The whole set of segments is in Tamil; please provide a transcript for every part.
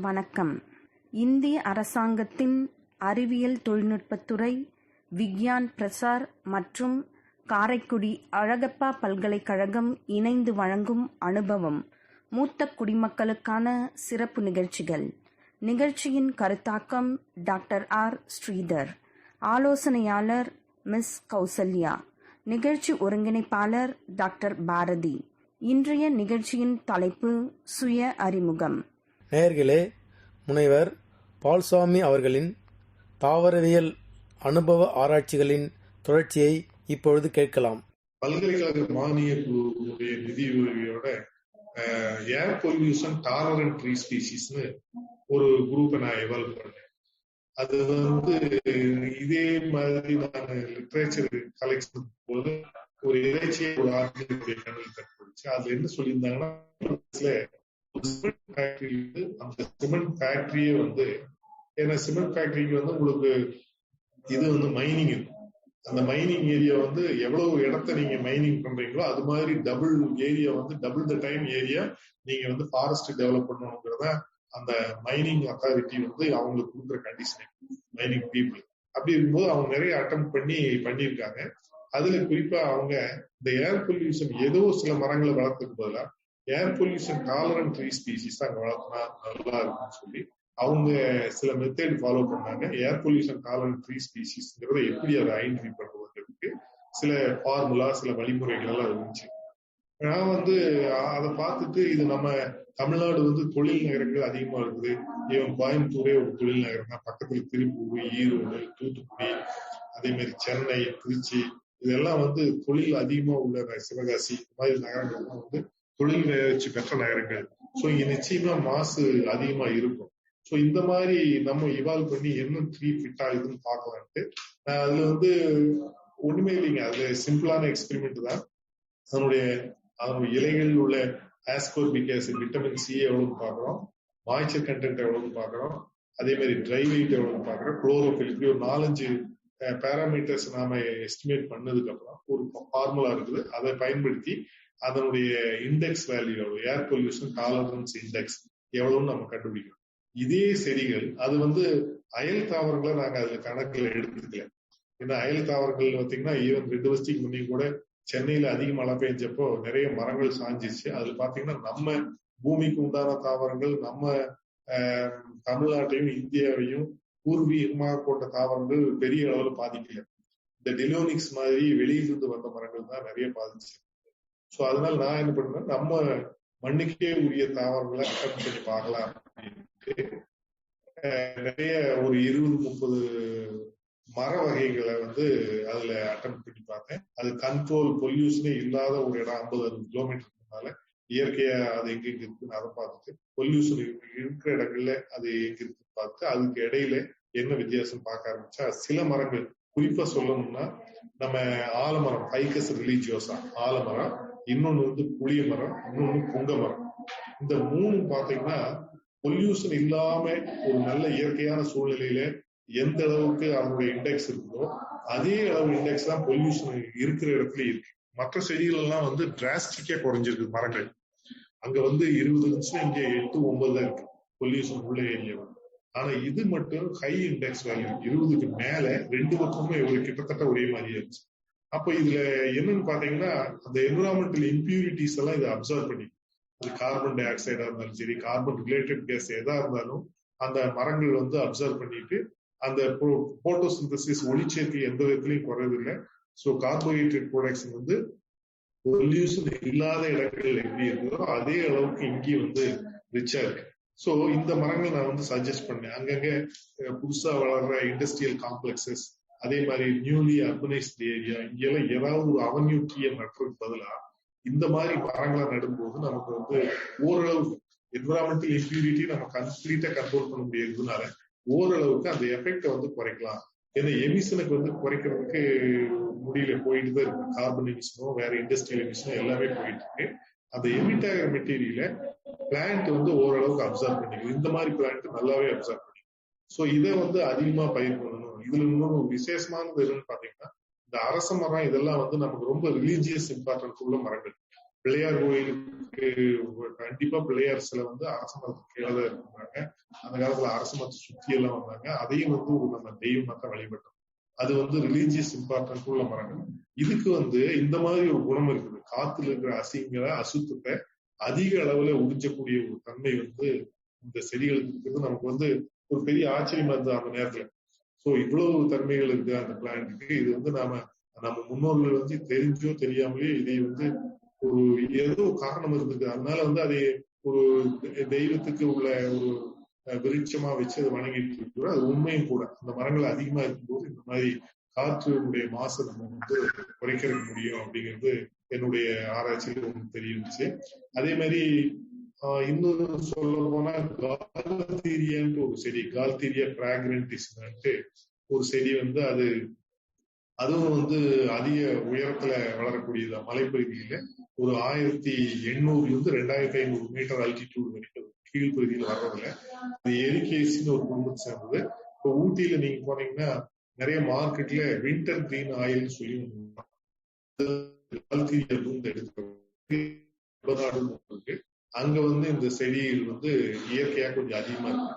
வணக்கம். இந்திய அரசாங்கத்தின் அறிவியல் தொழில்நுட்பத்துறை, விக்யான் பிரசார் மற்றும் காரைக்குடி அழகப்பா பல்கலைக்கழகம் இணைந்து வழங்கும் அனுபவம் மூத்த குடிமக்களுக்கான சிறப்பு நிகழ்ச்சிகள். நிகழ்ச்சியின் கருத்தாக்கம் டாக்டர் ஆர். ஸ்ரீதர். ஆலோசனையாளர் மிஸ் கௌசல்யா. நிகழ்ச்சி ஒருங்கிணைப்பாளர் டாக்டர் பாரதி. இன்றைய நிகழ்ச்சியின் தலைப்பு சுய அறிமுகம். நேயர்களே, முனைவர் பால்சாமி அவர்களின் தாவரவியல் அனுபவ ஆராய்ச்சிகளின் தொடர்ச்சியை இப்பொழுது கேட்கலாம். பல்கலைக்கழக மானிய குழுவுடைய நிதி உதவியோட ஏர் பொல்யூஷன் டாலரண்ட் ட்ரீ ஸ்பீசிஸ்னு ஒரு குரூப்பை நான் எவால்வ் பண்ணேன். அது இதே மாதிரி நான் லிட்ரேச்சர் கலெக்ஷன் போது ஒரு இறைச்சியை ஒரு ஆர்டிகளுடைய கண்ணில் கண்டுபிடிச்சு அதுல என்ன சொல்லியிருந்தாங்கன்னா, சிமெண்ட் ஃபேக்டரி அந்த சிமெண்ட் ஃபேக்டரியே ஏன்னா சிமெண்ட் ஃபேக்டரிக்கு உங்களுக்கு இது மைனிங் இருக்கும். அந்த மைனிங் ஏரியா எவ்வளவு இடத்த நீங்க மைனிங் பண்றீங்களோ அது மாதிரி double area double the time area நீங்க ஃபாரஸ்ட் டெவலப் பண்ணணுங்கிறத அந்த மைனிங் அத்தாரிட்டி அவங்களுக்கு கொடுக்குற கண்டிஷன் மைனிங் பீப்புள். அப்படி இருக்கும்போது அவங்க நிறைய அட்டெம்ப்ட் பண்ணியிருக்காங்க. அதுல குறிப்பா அவங்க இந்த ஏர் பொல்யூஷன் ஏதோ சில மரங்களை வளர்த்துக்கு பதிலா air pollution tolerant tree species தான் வளர்த்தனா நல்லா இருக்குன்னு சொல்லி அவங்க சில மெத்தட் ஃபாலோ பண்ணாங்க. ஏர் பொல்யூஷன் டாலரண்ட் ட்ரீ ஸ்பீசிஸ்ங்கிறத எப்படி அதை ஐடென்டிஃபை பண்றதுக்கு சில ஃபார்முலா, சில வழிமுறைகள் எல்லாம் இருந்துச்சு. நான் அதை பார்த்துட்டு இது நம்ம தமிழ்நாடு தொழில் நகரங்கள் அதிகமா இருக்குது. இவன் கோயம்புத்தூரே ஒரு தொழில் நகரம் தான். பக்கத்துல திருப்பூர், ஈரோடு, தூத்துக்குடி, அதே மாதிரி சென்னை, திருச்சி இதெல்லாம் தொழில் அதிகமா உள்ள சிவகாசி இந்த மாதிரி நகரங்கள்லாம் தொழில் வளர்ச்சி பெற்ற நகரங்கள். ஸோ இங்க நிச்சயமா மாசு அதிகமா இருக்கும். ஸோ இந்த மாதிரி நம்ம இவால்வ் பண்ணி என்ன ட்ரீ ஃபிட் ஆகுதுன்னு பார்க்கலான்ட்டு அதுல ஒண்ணுமே இல்லைங்க. அதுல சிம்பிளான எக்ஸ்பெரிமெண்ட் தான். அதனுடைய இலைகள் உள்ள ஆஸ்கோர்பிக் ஆசிட், விட்டமின் சி எவ்வளவுன்னு பாக்குறோம், மாய்ச்சர் கண்டென்ட் எவ்வளவுன்னு பாக்குறோம், அதே மாதிரி ட்ரை வெயிட் எவ்வளவுன்னு பாக்குறோம், குளோரோஃபில், இப்படி ஒரு 4-5 பேராமீட்டர்ஸ் நாம எஸ்டிமேட் பண்ணதுக்கு அப்புறம் ஒரு ஃபார்முலா இருக்குது. அதை பயன்படுத்தி அதனுடைய இண்டெக்ஸ் வேல்யூ எவ்வளவு, ஏர் பொல்யூஷன் டாலரன்ஸ் இண்டெக்ஸ் எவ்வளவுன்னு நம்ம கண்டுபிடிக்கணும். இதே செடிகள் அது அயல் தாவரங்களை நாங்க அதுல கணக்குல எடுத்துக்கல. ஏன்னா அயல் தாவரங்கள் பாத்தீங்கன்னா ஈவன் 2 வருஷத்துக்கு முன்னே கூட சென்னையில அதிக மழை பெஞ்சப்போ நிறைய மரங்கள் சாஞ்சிச்சு. அதுல பாத்தீங்கன்னா நம்ம பூமிக்கு உண்டான தாவரங்கள், நம்ம தமிழ்நாட்டையும் இந்தியாவையும் பூர்வீகமாக கொண்ட தாவரங்கள் பெரிய அளவுல பாதிக்கல. இந்த டெலியோனிக்ஸ் மாதிரி வெளியிலிருந்து வந்த மரங்கள் தான் நிறைய பாதிச்சு. சோ அதனால நான் என்ன பண்றேன், நம்ம மண்ணுக்கே உரிய தாவரங்களை அட்டம் பண்ணி பார்க்கலாம் அப்படின்ட்டு நிறைய ஒரு 20-30 மர வகைகளை அதுல அட்டம் பண்ணி பார்த்தேன். அது கண்ட்ரோல் பொல்யூஷனே இல்லாத ஒரு இடம், 50-60 கிலோமீட்டர்னால இயற்கையா அது எங்க இருக்குன்னு அதை பார்த்துட்டு, பொல்யூஷன் இருக்கிற இடங்கள்ல அது எங்க இருக்குன்னு பார்த்து அதுக்கு இடையில என்ன வித்தியாசம் பார்க்க ஆரம்பிச்சா, சில மரங்கள் குறிப்பா சொல்லணும்னா நம்ம ஆலமரம், ஃபைகஸ் ரிலிஜியோசா ஆலமரம், இன்னொன்னு புளிய மரம், இன்னொன்னு புங்க மரம். இந்த 3 பாத்தீங்கன்னா பொல்யூஷன் இல்லாம ஒரு நல்ல இயற்கையான சூழ்நிலையில எந்த அளவுக்கு அவங்களுடைய இண்டெக்ஸ் இருக்குதோ அதே அளவு இண்டெக்ஸ் தான் பொல்யூஷன் இருக்கிற இடத்துல இருக்கு. மற்ற செடிகள் எல்லாம் டிராஸ்டிக்கா குறைஞ்சிருக்கு மரங்கள். அங்க 20 நிமிஷம், இங்க 8-9 தான் இருக்கு பொல்யூஷன் உள்ள ஏரியா. ஆனா இது மட்டும் ஹை இண்டெக்ஸ் வேல்யூ 20க்கு மேல 2 பக்கமுமே கிட்டத்தட்ட ஒரே மாதிரியா இருந்துச்சு. அப்ப இதுல என்னன்னு பாத்தீங்கன்னா அந்த என்விரான்மெண்டல் இம்பியூரிட்டிஸ் எல்லாம் இதை அப்சர்வ் பண்ணி, அது கார்பன் டை ஆக்சைடா இருந்தாலும் சரி, கார்பன் ரிலேட்டட் கேஸ் எதா இருந்தாலும் அந்த மரங்கள் அப்சர்வ் பண்ணிட்டு அந்த போட்டோசிந்தசிஸ் ஒளிச்சேர்க்கை எந்த விதத்திலையும் குறையதில்லை. ஸோ கார்போஹைட்ரேட் ப்ரொடக்ஷன் பொல்யூஷன் இல்லாத இடங்கள் எப்படி இருக்குதோ அதே அளவுக்கு இங்கேயும் ரிச்சா இருக்கு. சோ இந்த மரங்கள் நான் சஜஸ்ட் பண்ணேன். அங்கங்க புதுசா வளர்ற இண்டஸ்ட்ரியல் காம்ப்ளெக்சஸ், அதே மாதிரி நியூலி அர்பனைஸ்ட் ஏரியா, இங்கெல்லாம் ஏதாவது ஒரு அவென்யூ ட்ரீயை நடுறதுக்கு பதிலா இந்த மாதிரி மரங்களை நடும்போது நமக்கு ஓரளவு என்விரான்மெண்டல் இம்பியூரிட்டி நம்ம கம்ப்ளீட்டா கண்ட்ரோல் பண்ண முடியாததுனால ஓரளவுக்கு அந்த எஃபெக்டை குறைக்கலாம். ஏன்னா எமிஷனுக்கு குறைக்கிறதுக்கு முடியல, போயிட்டு தான் இருக்கு. கார்பன் எமிஷனோ வேற இண்டஸ்ட்ரியல் எமிஷனோ எல்லாமே போயிட்டு இருக்கு. அந்த எமிட் ஆகிற மெட்டீரியல பிளான்ட் ஓரளவுக்கு அப்சர்வ் பண்ணிக்கும். இந்த மாதிரி பிளான்ட் நல்லாவே அப்சர்வ் பண்ணிக்கும். சோ இதை அதிகமா பயிர் பண்ணணும். இதுல இன்னொரு விசேஷமானது என்னன்னு பாத்தீங்கன்னா, இந்த அரச மரம் இதெல்லாம் நமக்கு ரொம்ப ரிலீஜியஸ் இம்பார்ட்டன்ஸ் உள்ள மரங்கள். பிள்ளையார் கோயிலுக்கு கண்டிப்பா பிள்ளையார் சிலை அரச மரத்துக்கு கீழே தான் இருக்கிறாங்க. அந்த காலத்துல அரச மரத்தை சுத்தி எல்லாம் வந்தாங்க. அதையும் வந்து ஒரு நம்ம தெய்வமா தான் வழிபட்டோம். அது வந்து ரிலீஜியஸ் இம்பார்ட்டன்ட் உள்ள மரங்கள். இதுக்கு வந்து இந்த மாதிரி ஒரு குணம் இருக்குது. காத்துல இருக்கிற அசிங்களை அசுத்தத்தை அதிக அளவுல உறிஞ்சக்கூடிய ஒரு தன்மை வந்து இந்த செடிகளுக்கு இருக்கிறது நமக்கு வந்து ஒரு பெரிய ஆச்சரியமா இருந்தது அந்த நேரத்துல. சோ இவ்வளவு தன்மைகள் இருக்கு அந்த பிளான்ட்டுக்கு. இது வந்து நம்ம முன்னோர்கள் வந்து தெரிஞ்சோ தெரியாமலே இதை வந்து ஒரு ஏதோ காரணம் இருந்தது. அதனால வந்து அதை ஒரு தெய்வத்துக்கு உள்ள ஒரு விருட்சமா வச்சு அதை வணங்கிட்டு இருக்கிறோம். அது உண்மையும் கூட. அந்த மரங்கள் அதிகமா இருக்கும்போது இந்த மாதிரி காற்றுடைய மாசை நம்ம வந்து குறைக்க முடியும் அப்படிங்கிறது என்னுடைய ஆராய்ச்சியில் ஒன்று தெரிஞ்சிச்சு. அதே மாதிரி இன்னொரு சொல்ல போனா கால்தீரியான்ட்டு ஒரு செடி, கால்தீரியா பிராக்ரன்டிஸ்ன்ட்டு ஒரு செடி வந்து அதுவும் வந்து அதிக உயரத்துல வளரக்கூடியது. மலைப்பகுதியில ஒரு 1800 இருந்து 2500 மீட்டர் அல்டிடியூட் வரைக்கும் கீழ்பகுதியில் வர்றதுல அது எரிகேசின்னு ஒரு குடும்பத்தை சேர்ந்தது. இப்போ ஊட்டியில நீங்க போனீங்கன்னா நிறைய மார்க்கெட்ல வின்டர் கிரீன் ஆயில் சொல்லி இருக்கு. அங்க வந்து இந்த செடிகள் வந்து இயற்கையா கொஞ்சம் அதிகமா இருக்கு.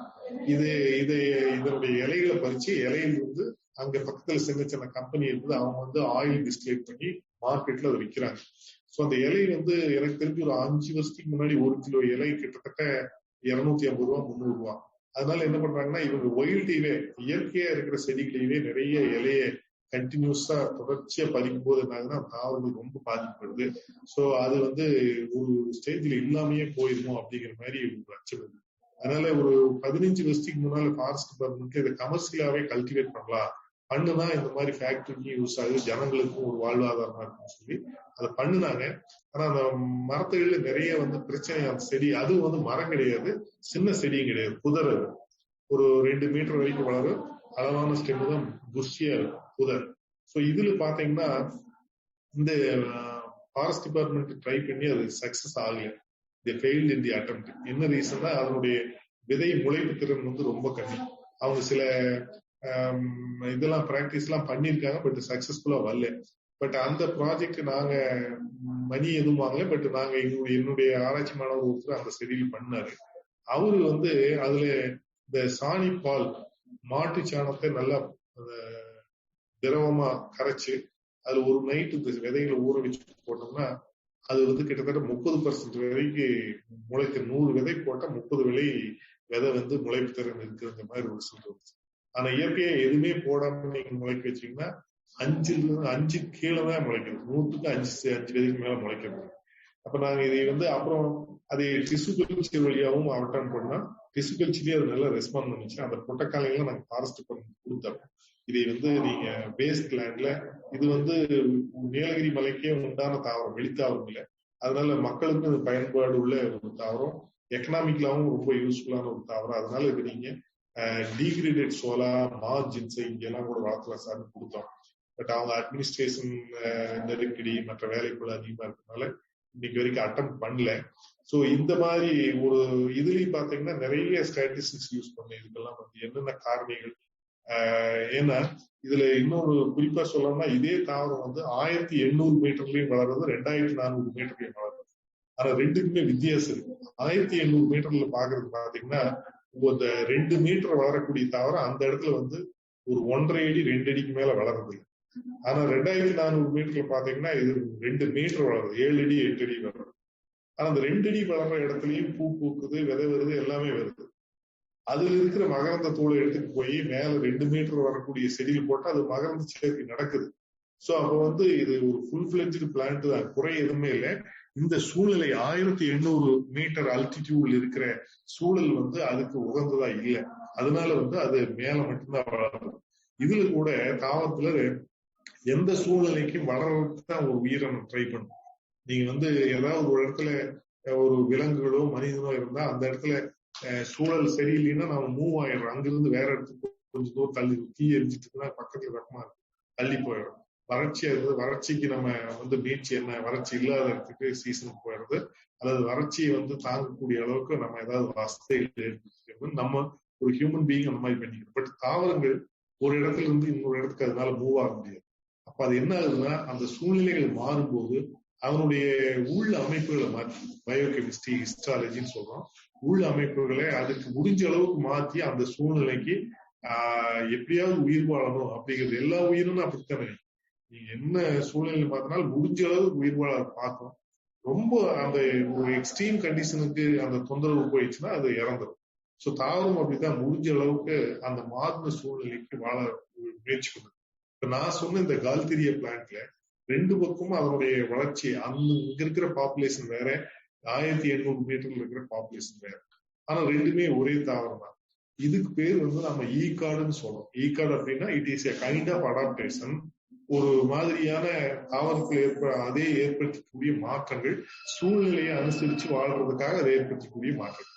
இதனுடைய இலைகளை பறிச்சு இலையில வந்து அங்க பக்கத்துல சின்ன சின்ன கம்பெனி இருக்குது. அவங்க வந்து ஆயில் டிஸ்டிலேட் பண்ணி மார்க்கெட்ல அதை விற்கிறாங்க. சோ அந்த இலை வந்து எனக்கு தெரிஞ்சு ஒரு 5 வருஷத்துக்கு முன்னாடி 1 கிலோ இலை கிட்டத்தட்ட 250 ரூபா 300 ரூபா. அதனால என்ன பண்றாங்கன்னா இவங்க ஒயில்டிவே இயற்கையா இருக்கிற செடிகளையே நிறைய இலைய கண்டினியூஸா தொடர்ச்சியா பறிக்கும் போது என்ன ஆகுதுன்னா தாவரங்கள் ரொம்ப பாதிக்கப்படுது. சோ அது வந்து ஒரு ஸ்டேஜ்ல இல்லாமையே போயிருமோ அப்படிங்கிற மாதிரி ஒரு அச்சம் இருக்கு. அதனால ஒரு 15 வருஷத்துக்கு முன்னால ஃபாரஸ்ட் டிபார்ட்மெண்ட் இதை கமர்ஷியலாவே கல்டிவேட் பண்ணலாம், பண்ணுனா இந்த மாதிரி ஃபேக்டரிக்கும் யூஸ் ஆகுது, ஜனங்களுக்கும் ஒரு வாழ்வாதாரமா இருக்குன்னு சொல்லி அதை பண்ணுனாங்க. ஆனா அந்த மரத்துகள்ல நிறைய வந்து பிரச்சனை. அந்த செடி அதுவும் வந்து மரம் கிடையாது, சின்ன செடியும் கிடையாது, புதர். அது ஒரு 2 மீட்டர் வரைக்கும் வளரும், அளவான ஸ்டெம் தான், புஷ்ஷியா இருக்கும் புதர். சோ இதுல பாத்தீங்கன்னா இந்த ஃபாரஸ்ட் டிபார்ட்மெண்ட் ட்ரை பண்ணி அது சக்சஸ் ஆகல. they failed in the attempt. என்ன ரீசன்னா அதனுடைய விதை முளைப்பு திறன் வந்து ரொம்ப கம்மி. அவங்க சில இதெல்லாம் பிராக்டிஸ் எல்லாம் பண்ணிருக்காங்க, பட் சக்சஸ்ஃபுல்லா வரல. பட் அந்த ப்ராஜெக்ட் நாங்க மணி எதுவும் வாங்கல. பட் நாங்க என்னுடைய ஆராய்ச்சி மாணவர் ஒருத்தர் அந்த செடியில் பண்ணாரு. அவரு வந்து அதுல இந்த சாணி பால், மாட்டு சாணத்தை நல்லா திரவமா கரைச்சு அதுல ஒரு நைட்டு இந்த விதைகளை ஊற வச்சு போட்டோம்னா அது வந்து கிட்டத்தட்ட 30% விதைக்கு முளைக்க 100 விதை போட்டா 30 விதை வந்து முளைப்பு திறன் இருக்குங்கிற மாதிரி ஒரு சொல்றது. ஆனா இயற்கையா எதுவுமே போடாம நீங்க முளைக்க வச்சீங்கன்னா 5 கீழே தான் முளைக்கிறது, 100க்கு 5 விதைக்கு மேல முளைக்கிறது. அப்ப நாங்க இதை வந்து அப்புறம் அதை டிஷ்யூ கல்ச்சர் வழியாகவும் அட்டன் பண்ணா டிஷ்யூ கல்ச்சர்லயே அது நல்லா ரெஸ்பாண்ட் பண்ணிச்சு. அந்த பொட்டக்காலையெல்லாம் நாங்க ஃபாரஸ்ட் கொடுத்தோம். இதை வந்து நீங்க வேஸ்ட் லேண்ட்ல, இது வந்து நீலகிரி மலைக்கே உண்டான தாவரம், வெளித்தாவரம் இல்லை. அதனால மக்களுக்கு இது பயன்பாடு உள்ள ஒரு தாவரம், எக்கனாமிக்கலாவும் ரொம்ப யூஸ்ஃபுல்லான ஒரு தாவரம். அதனால இது நீங்க டீகிரேடட் சோலா, மார்ஜின்ஸை இங்கெல்லாம் கூட வளர்க்கலாம் சார்னு கொடுத்தோம். பட் அவங்க அட்மினிஸ்ட்ரேஷன் நெருக்கடி மற்ற வேலைக்குள்ள அதிகமா இருக்கிறதுனால இன்னைக்கு வரைக்கும் அட்டம் பண்ணல. சோ இந்த மாதிரி ஒரு இதுலயும் பாத்தீங்கன்னா நிறைய ஸ்டாட்டிஸ்டிக்ஸ் யூஸ் பண்ண இதுக்கெல்லாம் வந்து என்னென்ன காரணிகள். ஏன்னா இதுல இன்னொரு குறிப்பா சொல்லணும்னா இதே தாவரம் வந்து 1800 மீட்டர்லயும் வளர்றது, 2400 மீட்டர்லயும் வளர்றது. ஆனா ரெண்டுக்குமே வித்தியாசம் இருக்கு. 1800 மீட்டர்ல பாக்குறது பாத்தீங்கன்னா இந்த 2 மீட்டர் வளரக்கூடிய தாவரம் அந்த இடத்துல வந்து ஒரு 1.5 அடி 2 அடிக்கு மேல வளர்றது இல்லை. ஆனா 2400 மீட்டர்ல பாத்தீங்கன்னா இது 2 மீட்டர் வளருது, 7 அடி 8 அடி வளருது. ஆனா அந்த 2 அடி வளர்ற இடத்துலயும் பூ பூக்குது, விதை வருது, எல்லாமே வருது. அதுல இருக்கிற மகரந்த தூளை எடுத்துட்டு போய் மேல 2 மீட்டர் வரக்கூடிய செடியில் போட்டா அது மகரந்த சேர்க்கை நடக்குது. சோ அப்ப வந்து இது ஒரு ஃபுல் ஃபிளெஜ்டு பிளான்ட் தான், குறை எதுவுமே இல்லை. இந்த சூழ்நிலை 1800 மீட்டர் அல்டிடியூட்ல இருக்கிற சூழல் வந்து அதுக்கு உகந்ததா இல்லை. அதனால வந்து அது மேல மட்டும்தான் வளரும். இதுல கூட தாவரத்துல எந்த சூழ்நிலைக்கும் வளர்றதுக்கு தான் ஒரு உயிரினம் ட்ரை பண்ணும். நீங்க வந்து ஏதாவது ஒரு இடத்துல ஒரு விலங்குகளோ மனிதனோ இருந்தா அந்த இடத்துல சூழல் சரியில்லைன்னா நம்ம மூவ் ஆயிடுறோம். அங்கிருந்து வேற இடத்துக்கு கொஞ்சம் தூரம் தள்ளி, தீ எரிஞ்சிட்டுன்னா பக்கத்துல வெப்பமா இருக்கு, தள்ளி போயிடும். வறட்சியா இருக்குது, வறட்சிக்கு நம்ம வந்து மீட்சி என்ன, வறட்சி இல்லாத இடத்துக்கு சீசனுக்கு போயிடுறது. அதாவது வறட்சியை வந்து தாங்கக்கூடிய அளவுக்கு நம்ம ஏதாவது வசதிகள் ஏற்படுத்திக்கிறது. நம்ம ஒரு ஹியூமன் பீயிங் அந்த மாதிரி பண்ணிக்கிறோம். பட் தாவரங்கள் ஒரு இடத்துல இருந்து இன்னொரு இடத்துக்கு அதனால மூவ் ஆக முடியாது. அப்ப அது என்ன ஆகுதுன்னா அந்த சூழ்நிலைகள் மாறும்போது அதனுடைய உள்ள அமைப்புகளை மாற்றி, பயோகெமிஸ்ட்ரி, ஹிஸ்டாலஜின்னு சொல்றோம், உள் அமைப்புகளை அதுக்கு முடிஞ்ச அளவுக்கு மாற்றி அந்த சூழ்நிலைக்கு எப்படியாவது உயிர் வாழணும் அப்படிங்கிறது. எல்லா உயிரும் அப்படித்தானே, நீங்க என்ன சூழ்நிலை மாத்தினாலும் முடிஞ்ச அளவுக்கு உயிர் வாழ பார்க்கும். ரொம்ப அந்த ஒரு எக்ஸ்ட்ரீம் கண்டிஷனுக்கு அந்த தொந்தரவு போயிடுச்சுன்னா அது இறந்துடும். சோ தாவரம் அப்படித்தான் முடிஞ்ச அளவுக்கு அந்த மாறின சூழ்நிலைக்கு வாழ முயற்சி பண்ணுது. இப்ப நான் சொன்ன இந்த கால்திரிய பிளான்ட்ல 2 பக்கமும் அதனுடைய வளர்ச்சி, இங்க இருக்கிற பாப்புலேஷன் வேற, 1800 மீட்டர்ல இருக்கிற பாப்புலேஷன் வேற, ஆனா ரெண்டுமே ஒரே தாவரம் தான். இதுக்கு பேர் நம்ம ஈகாடுன்னு சொல்றோம். ஈகாடு அப்படின்னா it is a kind of adaptation. ஒரு மாதிரியான தாவரத்தில் அதே ஏற்படுத்தக்கூடிய மாற்றங்கள், சூழ்நிலையை அனுசரிச்சு வாழ்றதுக்காக அதை ஏற்படுத்தக்கூடிய மாற்றங்கள்.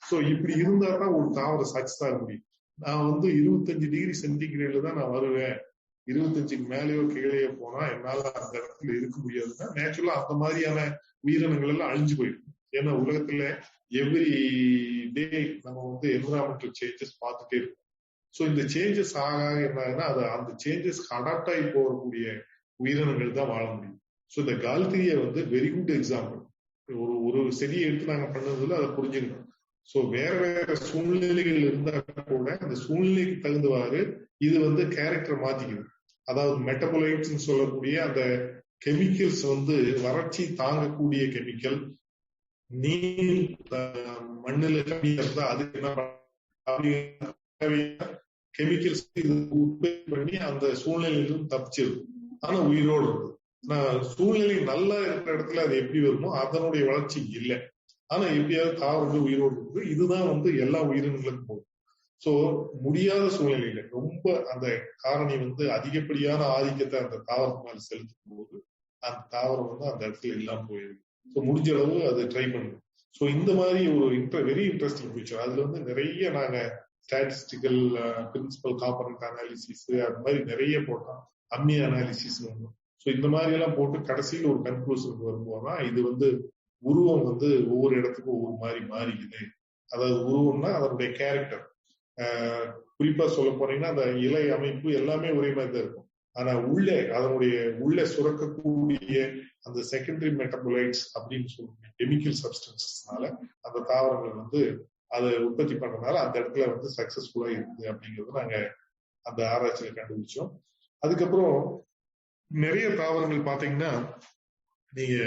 சோ இப்படி இருந்தா தான் ஒரு தாவரம் சக்சஸ் ஆக முடியும். நான் 25 டிகிரி சென்டிகிரேட்ல தான் நான் வருவேன், 25க்கு மேலேயோ கீழேயோ போனா என்னால அந்த இடத்துல இருக்க முடியாதுன்னா நேச்சுரலா அந்த மாதிரியான உயிரினங்கள் எல்லாம் அழிஞ்சு போயிடும். ஏன்னா உலகத்துல எவ்ரி டே நம்ம என்விரான்மெண்டல் சேஞ்சஸ் பார்த்துட்டே இருக்கோம். சோ இந்த சேஞ்சஸ் ஆக என்னன்னா அது அந்த சேஞ்சஸ்க்கு அடாப்ட் ஆகி போகக்கூடிய உயிரினங்கள் தான் வாழ முடியும். சோ இந்த கால்திரிய வெரி குட் எக்ஸாம்பிள். ஒரு செடியை எடுத்து நாங்க பண்ணதுல அதை புரிஞ்சுக்கணும். சோ வேற வேற சூழ்நிலைகள் இருந்தா கூட அந்த சூழ்நிலைக்கு தகுந்தவாறு இது கேரக்டர் மாத்திக்குது. அதாவது மெட்டபோலைட்ஸ் சொல்லக்கூடிய அந்த கெமிக்கல்ஸ் வறட்சி தாங்கக்கூடிய கெமிக்கல், நீர் மண்ணுல கம்மியா இருந்தா அதுக்கு என்ன கெமிக்கல்ஸ் உற்பத்தி பண்ணி அந்த சூழ்நிலையிலும் தப்பிச்சிருக்கும். ஆனா உயிரோடு இருக்கு. சூழ்நிலை நல்லா இருக்கிற இடத்துல அது எப்படி வருமோ அதனுடைய வளர்ச்சி இல்லை. ஆனா எப்படியாவது தாவரங்கள் உயிரோடு இருக்கு. இதுதான் எல்லா உயிரினங்களுக்கும் போகும். சோ முடியாத சூழ்நிலையில ரொம்ப அந்த காரணி அதிகப்படியான ஆதிக்கத்தை அந்த தாவரத்து மேல செலுத்தும் போது அந்த தாவரம் அந்த இடத்துல இல்லாம போயிருக்கு. ஸோ முடிஞ்ச அளவு அதை ட்ரை பண்ணுவோம். ஸோ இந்த மாதிரி ஒரு வெரி இன்ட்ரெஸ்டிங் ஃபியூச்சர். அதுல நிறைய நாங்க ஸ்டாட்டிஸ்டிக்கல் பிரின்சிபல் காம்பனன்ட் அனாலிசிஸ் அது மாதிரி நிறைய போட்டோம். அம்மி அனாலிசிஸ் ஸோ இந்த மாதிரி எல்லாம் போட்டு கடைசியில் ஒரு கன்க்ளூஷனுக்கு வரும்போதுதான் இது உருவம் ஒவ்வொரு இடத்துக்கும் ஒவ்வொரு மாதிரி மாறிக்குது. அதாவது உருவம்னா அதனுடைய கேரக்டர். குறிப்பா சொல்ல போனீங்கன்னா அந்த இலை அமைப்பு எல்லாமே ஒரே மாதிரி தான் இருக்கும். ஆனா உள்ளே சுரக்கக்கூடிய அந்த செகண்டரி மெட்டபோலைட்ஸ் அப்படின்னு சொல்லக்கூடிய கெமிக்கல் சப்ஸ்டன்சஸ்னால அந்த தாவரங்கள் அதை உற்பத்தி பண்றதுனால அந்த இடத்துல சக்சஸ்ஃபுல்லா இருக்குது அப்படிங்கிறது நாங்க அந்த ஆராய்ச்சியில கண்டுபிடிச்சோம். அதுக்கப்புறம் நிறைய தாவரங்கள் பாத்தீங்கன்னா நீங்க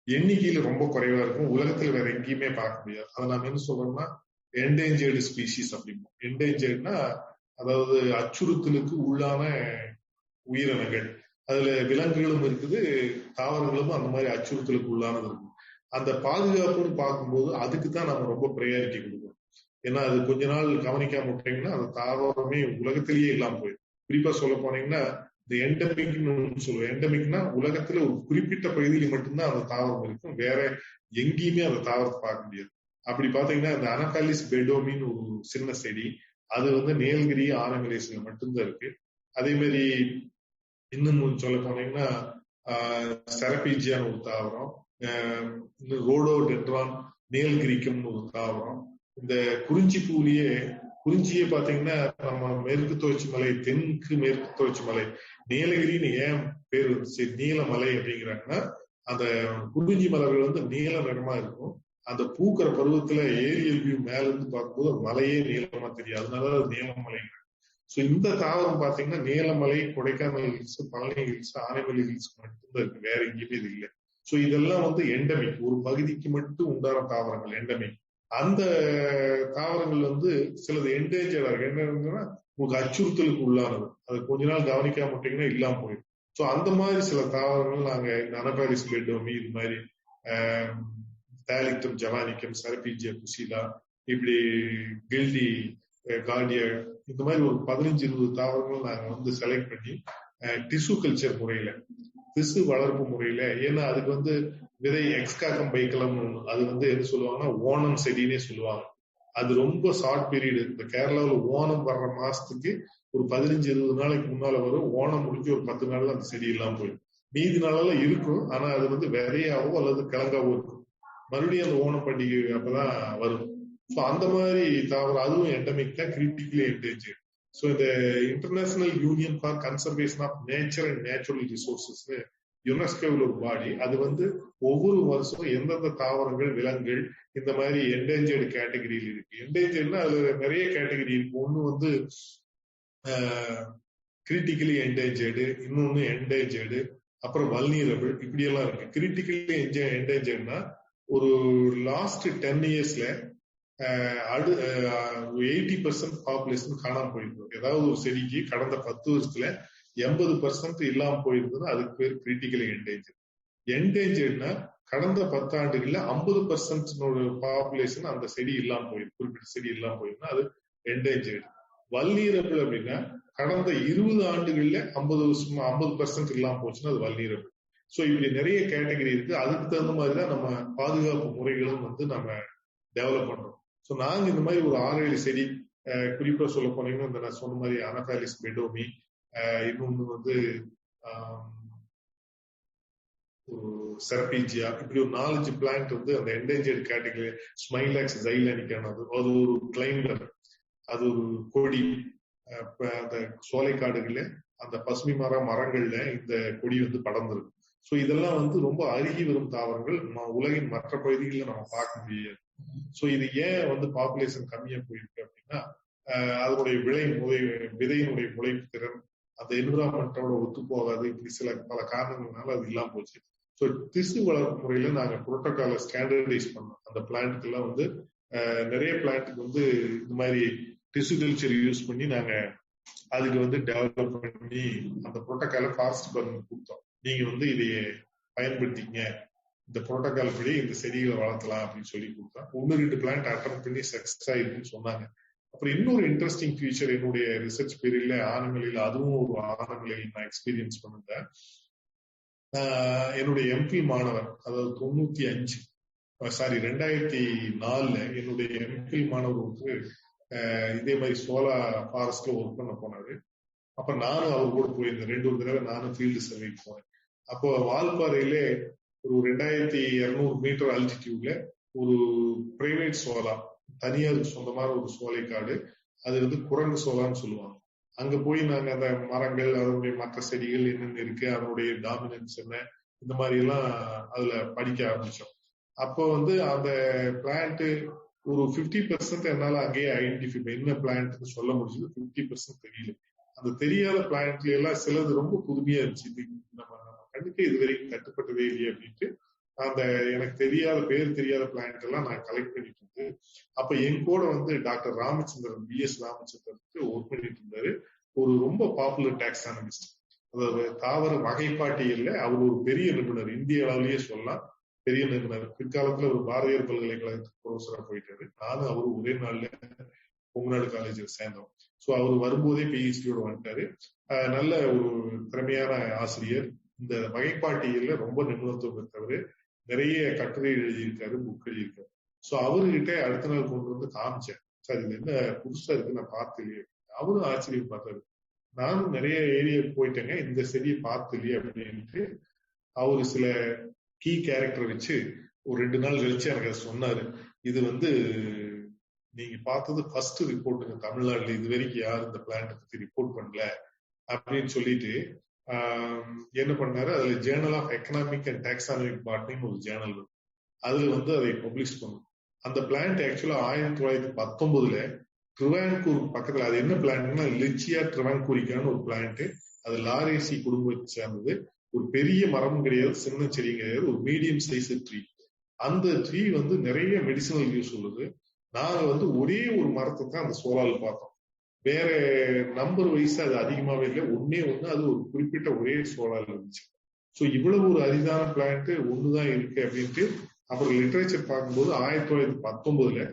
எண்ணிக்கையில ரொம்ப குறைவா இருக்கும். உலகத்துல வேற எங்கேயுமே பார்க்க முடியாது. அதை நாம என்ன சொல்றோம்னா என்டேஞ்சர்டு ஸ்பீசிஸ் அப்படிம்போம். என்டேஞ்சர்ட்னா அதாவது அச்சுறுத்தலுக்கு உள்ளான உயிரினங்கள். அதுல விலங்குகளும் இருக்குது, தாவரங்களும் அந்த மாதிரி அச்சுறுத்தலுக்கு உள்ளானது இருக்கும். அந்த பாதுகாப்புன்னு பார்க்கும்போது அதுக்குதான் நம்ம ரொம்ப ப்ரையாரிட்டி கொடுக்கணும். ஏன்னா அது கொஞ்ச நாள் கவனிக்காம விட்டீங்கன்னா அந்த தாவரமே உலகத்திலேயே இல்லாம போயிடும். குறிப்பா சொல்ல போனீங்கன்னா இந்த எண்டமிக்னு சொல்லுவோம். எண்டமிக்னா உலகத்துல ஒரு குறிப்பிட்ட பகுதியில மட்டும்தான் அந்த தாவரம் இருக்கும், வேற எங்கேயுமே அந்த தாவரத்தை பார்க்க முடியாது. அப்படி பாத்தீங்கன்னா இந்த அனகாலிஸ் பெடோமின்னு ஒரு சின்ன செடி, அது நீலகிரி ஆனமலேசியில மட்டும்தான் இருக்கு. அதே மாதிரி இன்னும் சொல்ல போனீங்கன்னா செரபீஜியான ஒரு தாவரம், ரோடோடென்ட்ரான் நீலகிரிக்கும் ஒரு தாவரம். இந்த குறிஞ்சியே பாத்தீங்கன்னா நம்ம மேற்கு தொடர்ச்சி மலை, தெற்கு மேற்கு தொடர்ச்சி மலை, நீலகிரின்னு ஏன் பேர் வந்துச்சு, நீலமலை அப்படிங்கிறாங்கன்னா அந்த குறிஞ்சி மலர்கள் நீல நிறமா இருக்கும். அந்த பூக்கிற பருவத்துல ஏரியல் வியூ மேல இருந்து பார்க்கும்போது மலையே நீளமா தெரியும், அதனால நீலமலை. சோ இந்த தாவரம் பாத்தீங்கன்னா Neelamalai, Kodaikanal hills, Palani hills, Anaimalai hills மட்டும்தான் இருக்கு, வேற எங்கேயுமே இது இல்லை. சோ இதெல்லாம் எண்டமிக், ஒரு பகுதிக்கு மட்டும் உண்டான தாவரங்கள் எண்டமிக். அந்த தாவரங்கள் சிலது என்டேஞ்சர்டா இருக்கு. என்னன்னா உங்களுக்கு அச்சுறுத்தலுக்கு உள்ளானது, அது கொஞ்ச நாள் கவனிக்காம விட்டீங்கன்னா இல்லாம போயிடும். சோ அந்த மாதிரி சில தாவரங்கள் நாங்க இந்த அனகாலிஸ் பெடோமி, இது மாதிரி தாலிக்டம் ஜவானிக்கம், செரபீஜியா புசிலா, இப்படி கில்டி கார்டியா, இந்த மாதிரி ஒரு 15-20 தாவரங்கள் நாங்க செலக்ட் பண்ணி டிஷ்யூ கல்ச்சர் முறையில, திசு வளர்ப்பு முறையில, ஏன்னா அதுக்கு விதை எக்ஸ்காக்கம் பைக்கலம், அது என்ன சொல்லுவாங்கன்னா ஓணம் செடினே சொல்லுவாங்க. அது ரொம்ப ஷார்ட் பீரியடு. இந்த கேரளாவில் ஓணம் வர்ற மாசத்துக்கு ஒரு 15-20 நாளைக்கு முன்னால வரும். ஓணம் முடிஞ்சு ஒரு 10 நாள்ல அந்த செடி எல்லாம் போயிடும். மீதி நாளெல்லாம் இருக்கும், ஆனா அது விதையாவோ அல்லது கிழங்காவோ இருக்கும். மறுபடியும் அந்த ஓணம் பண்டிகை அப்பதான் வரும். ஸோ அந்த மாதிரி தாவரம் அதுவும் எண்டமிக் தான், கிரிட்டிக்கலி என்டேஞ்சர்ட். ஸோ இந்த International Union for Conservation of Nature and Natural Resources யுனெஸ்கோவில் ஒரு பாடி, அது ஒவ்வொரு வருஷம் எந்தெந்த தாவரங்கள், விலங்குகள் இந்த மாதிரி என்டேஞ்சர்டு கேட்டகரியில் இருக்கு. என்டேஞ்சர்ட்னா அதுல நிறைய கேட்டகரி இருக்கு. ஒண்ணு வந்து கிரிட்டிக்கலி என்டேஞ்சர்டு, இன்னொன்னு என்டேஞ்சர்டு, அப்புறம் வல்னரபிள், இப்படி எல்லாம் இருக்கு. கிரிட்டிக்கலி என்டேஞ்சர்ட்னா ஒரு லாஸ்ட் 10 இயர்ஸ்ல 80% பாப்புலேஷன் காணாம போயிருக்கும். ஏதாவது ஒரு செடிக்கு கடந்த 10 வருஷத்துல 80% இல்லாம போயிருந்ததுன்னா அதுக்கு பேர் கிரிட்டிக்கலி என்டேஞ்சர். என்டேஞ்சர்ட்னா கடந்த 10 ஆண்டுகள்ல 50% பாப்புலேஷன் அந்த செடி இல்லாம போயிருக்கு, குறிப்பிட்ட செடி இல்லாம போயிருந்தா அது என்டேஞ்சர்டு. வல்னரபிள் அப்படின்னா கடந்த 20 ஆண்டுகள்ல 50% இல்லாம போச்சுன்னா அது வல்னரபிள். சோ இப்படி நிறைய கேட்டகரி இருக்கு. அதுக்கு தகுந்த மாதிரிதான் நம்ம பாதுகாப்பு முறைகளும் வந்து நம்ம டெவலப் பண்றோம். சோ நாங்க இந்த மாதிரி ஒரு 6-7 செடி, குறிப்பா சொல்ல போனீங்கன்னா இந்த நான் சொன்ன மாதிரி அனஃபாலிஸ் பெடோமி, இன்னொன்னு வந்து ஒரு செரபீஜியா, இப்படி ஒரு 4-5 பிளான்ட் வந்து அந்த என்டேஞ்சர்டு கேட்டகரி. ஸ்மைலாக்ஸ் ஜைலானிக்கானது, அது ஒரு கிளைம்பர், அது ஒரு கொடி. அந்த சோலைக்காடுகள்ல அந்த பசுமை மரங்கள்ல இந்த கொடி வந்து படர்ந்துருக்கு. சோ இதெல்லாம் வந்து ரொம்ப அருகி வரும் தாவரங்கள், உலகின் மற்ற பகுதிகளில் நம்ம பார்க்க முடியாது. சோ இது ஏன் வந்து பாப்புலேஷன் கம்மியா போயிருக்கு அப்படின்னா அதனுடைய விதையினுடைய முளைப்பு திறன் அந்த என்விரான்மெண்டோட ஒத்து போகாது. இப்படி பல காரணங்கள்னால அது இல்லாம போச்சு. ஸோ திசு வளர்ப்பு முறையில நாங்க புரோட்டோகாலை ஸ்டாண்டர்டைஸ் பண்ணோம். அந்த பிளான்ட்டுக்கு எல்லாம் வந்து நிறைய பிளான்ட்டுக்கு வந்து இந்த மாதிரி டிஷ்யூ கல்ச்சர் யூஸ் பண்ணி நாங்க அதுக்கு வந்து டெவலப் பண்ணி அந்த புரோட்டோகாலை ஃபாரஸ்ட் டிபார்ட்மெண்ட் கொடுத்தோம். நீங்க வந்து இதைய பயன்படுத்திங்க, இந்த புரோட்டோகால் படி இந்த செடிகளை வளர்த்தலாம் அப்படின்னு சொல்லி கொடுத்தோம். 1-2 பிளான்ட் அட்டன் பண்ணி சக்சஸ் ஆயிருக்குன்னு சொன்னாங்க. அப்புறம் இன்னொரு இன்ட்ரெஸ்டிங் ஃபீச்சர் என்னுடைய ரிசர்ச் பீரியட்ல ஆனமலையில், அதுவும் ஒரு ஆனமலையில் நான் எக்ஸ்பீரியன்ஸ் பண்ணிருந்தேன். என்னுடைய எம்பில் மாணவர், அதாவது 2004 என்னுடைய எம்பில் மாணவர் வந்து இதே மாதிரி சோலா ஃபாரஸ்ட்ல ஒர்க் பண்ண போனாரு. அப்ப நானும் அவர் கூட போயிருந்தேன். 2 தடவை நானும் ஃபீல்டு சர்வேக்கு போனேன். அப்போ வால்பாறையில ஒரு 2200 மீட்டர் அல்டிடியூட்ல ஒரு பிரைவேட் சோலா, தனியாருக்கு சொந்தமான ஒரு சோலைக்காடு, அது வந்து குரங்கு சோலான்னு சொல்லுவாங்க. அங்க போய் நாங்க அந்த மரங்கள், அதனுடைய மற்ற செடிகள் என்னென்ன இருக்கு, அதனுடைய டாமினன்ஸ் என்ன, இந்த மாதிரி எல்லாம் அதுல படிக்க ஆரம்பிச்சோம். அப்போ வந்து அந்த பிளான்ட் ஒரு 50% என்னால அங்கேயே ஐடென்டிஃபை என்ன பிளான்ட்னு சொல்ல முடிஞ்சது, 50% தெரியல. அந்த தெரியாத பிளான்ட்ல எல்லாம் சிலது ரொம்ப புதுமையா இருந்துச்சு. இது நம்ம கண்ணுக்கு இது வரைக்கும் கட்டுப்பட்டதே இல்லையே அப்படின்ட்டு அந்த எனக்கு தெரியாத பேர் தெரியாத பிளான்ட் எல்லாம் நான் கலெக்ட் பண்ணிட்டு இருந்து, அப்ப என் கூட வந்து doctor Ramachandran, BS Ramachandran work பண்ணிட்டு இருந்தாரு. ஒரு ரொம்ப பாப்புலர் டாக்ஸானமிஸ்ட், அதாவது தாவர வகைப்பாட்டியல்ல அவர் ஒரு பெரிய நிபுணர், இந்திய அளவிலேயே சொல்லலாம் பெரிய நிபுணர். பிற்காலத்துல ஒரு பாரதியார் பல்கலைக்கழகத்துக்கு ப்ரொஃபஸரா போயிட்டாரு. நானும் அவரு ஒரே நாள்ல கொங்குநாடு காலேஜ்ல சேர்ந்தோம். சோ அவர் வரும்போதே PhD-யோட வந்துட்டாரு. நல்ல ஒரு திறமையான ஆசிரியர். இந்த வகைப்பாட்டியல்ல ரொம்ப நிபுணத்துவம் பெற்றவர். நிறைய கட்டுரை எழுதியிருக்காரு, புக் எழுதியிருக்காரு. சோ அவர்கிட்ட அடுத்த நாள் கொண்டு வந்து காமிச்சேன். சார் இது என்ன புதுசா இருக்கு, நான் பார்த்து இல்லையே. அவரும் ஆச்சரியம் பார்த்தாரு. நானும் நிறைய ஏரியா போயிட்டேங்க, இந்த செடியை பார்த்து இல்லையே அப்படின்ட்டு அவரு சில கீ கேரக்டர் வச்சு ஒரு 2 நாள் கழிச்சு எனக்கு அதை சொன்னாரு. இது வந்து நீங்க பார்த்தது ஃபர்ஸ்ட் ரிப்போர்ட்டுங்க தமிழ்நாடுல, இது வரைக்கும் யாரும் இந்த பிளான்ட் பத்தி ரிப்போர்ட் பண்ணல அப்படின்னு சொல்லிட்டு என்ன பண்ணாரு, அதுல journal of economic and taxonomic பாட்னின்னு ஒரு ஜேர்னல் இருக்கு, அதுல வந்து அதை பப்ளிஷ் பண்ணும். அந்த பிளான்ட் ஆக்சுவலா 1919 ட்ரிவான்கூர் பக்கத்துல, அது என்ன பிளான்ட்னா லிச்சியா ட்ரிவான்கூரிக்கான ஒரு பிளான்ட். அது லாரேசி குடும்பத்தை சேர்ந்தது. ஒரு பெரிய மரமும் கிடையாது, சின்ன செடியும் கிடையாது, ஒரு மீடியம் சைஸ் ட்ரீ. அந்த ட்ரீ வந்து நிறைய மெடிசினல் யூஸ் உள்ளது. நாங்க வந்து ஒரே ஒரு மரத்தை தான் அந்த சோலால பார்த்தோம். வேற நம்பர் வைஸ் அது அதிகமாவே இல்லை, ஒன்னே ஒண்ணு, அது ஒரு குறிப்பிட்ட ஒரே சோலால இருந்துச்சு. சோ இவ்வளவு ஒரு அரிதான பிளான்ட் ஒண்ணுதான் இருக்கு அப்படின்ட்டு அப்புறம் லிட்டரேச்சர் பார்க்கும்போது 1919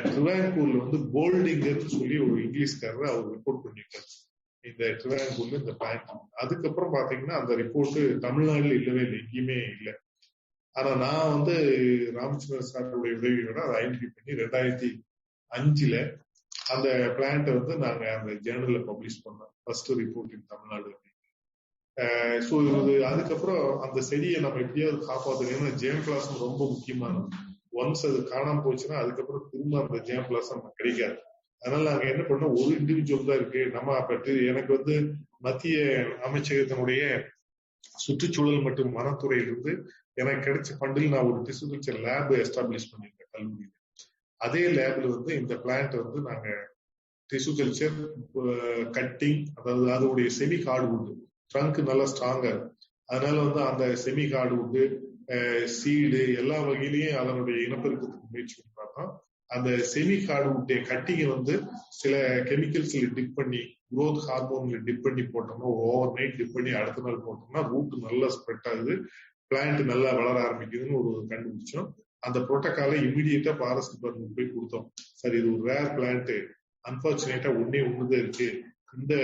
ட்ரிவான்கூர்ல வந்து போல்டிங்கர்னு சொல்லி ஒரு இங்கிலீஷ்காரர் அவர் ரிப்போர்ட் பண்ணிருக்காரு இந்த ட்ரிவான்கூர்ல இந்த பிளான்ட். அதுக்கப்புறம் பாத்தீங்கன்னா அந்த ரிப்போர்ட் தமிழ்நாடுல இல்லவே இல்லை, எங்கேயுமே இல்லை. ஆனா நான் வந்து ராமச்சந்திரன் சாருடைய உதவியோட அதை ஐடென்டிஃபை பண்ணி 2005 அந்த பிளான்ட் வந்து நாங்க அந்த ஜேர்னல்ல பப்ளிஷ் பண்ணோம், ஃபர்ஸ்ட் ரிப்போர்ட் இன் தமிழ்நாடு. சோ இது அதுக்கப்புறம் அந்த செடியை நம்ம எப்படியாவது காப்பாற்றணும். ஏன்னா ஜேம் பிளாசம் ரொம்ப முக்கியமானது. ஒன்ஸ் அது காணாம போச்சுன்னா அதுக்கப்புறம் திரும்ப அந்த ஜேம் பிளாசம் நமக்கு கிடைக்காது. அதனால நாங்க என்ன பண்ணோம், ஒரு இண்டிவிஜுவல் தான் இருக்கு. நம்ம பற்றி எனக்கு வந்து மத்திய அமைச்சகத்தினுடைய சுற்றுச்சூழல் மற்றும் வனத்துறையிலிருந்து எனக்கு கிடைச்ச ஃபண்டில் நான் ஒரு டிஷ்யூ கல்ச்சர் லேப் எஸ்டாப்ளிஷ் பண்ணியிருக்கேன் கல்லூரியில். அதே லேப்ல வந்து இந்த பிளான்ட் வந்து நாங்க டிஷ்யூ கல்ச்சர் கட்டிங், அதாவது அதோடைய செமி ஹார்ட்வுட் ட்ரங்க் நல்லா ஸ்ட்ராங்கா இருக்கும். அதனால வந்து அந்த செமி ஹார்ட்வுட் சீடு எல்லா வகையிலையும் அதனுடைய இனப்பெருக்கத்துக்கு முயற்சி பண்ணாதான் அந்த செமி ஹார்ட்வுட் கட்டிங்கை வந்து சில கெமிக்கல்ஸ்ல டிப் பண்ணி குரோத் ஹார்மோன்ல டிப் பண்ணி போட்டோம்னா ஓவர் நைட் டிப் பண்ணி அடுத்த நாள் போட்டோம்னா ரூட் நல்லா ஸ்ப்ரெட் ஆகுது, பிளான்ட் நல்லா வளர ஆரம்பிக்குதுன்னு ஒரு கண்டுபிடிச்சோம். அந்த புரோட்டோகாலை இமீடியட்டா ஃபாரஸ்ட் டிபார்ட்மெண்ட் போய் கொடுத்தோம். சார் இது ஒரு ரேர் பிளான்ட், அன்பார்ச்சுனேட்டா ஒண்ணுதான் இருக்கு, இந்த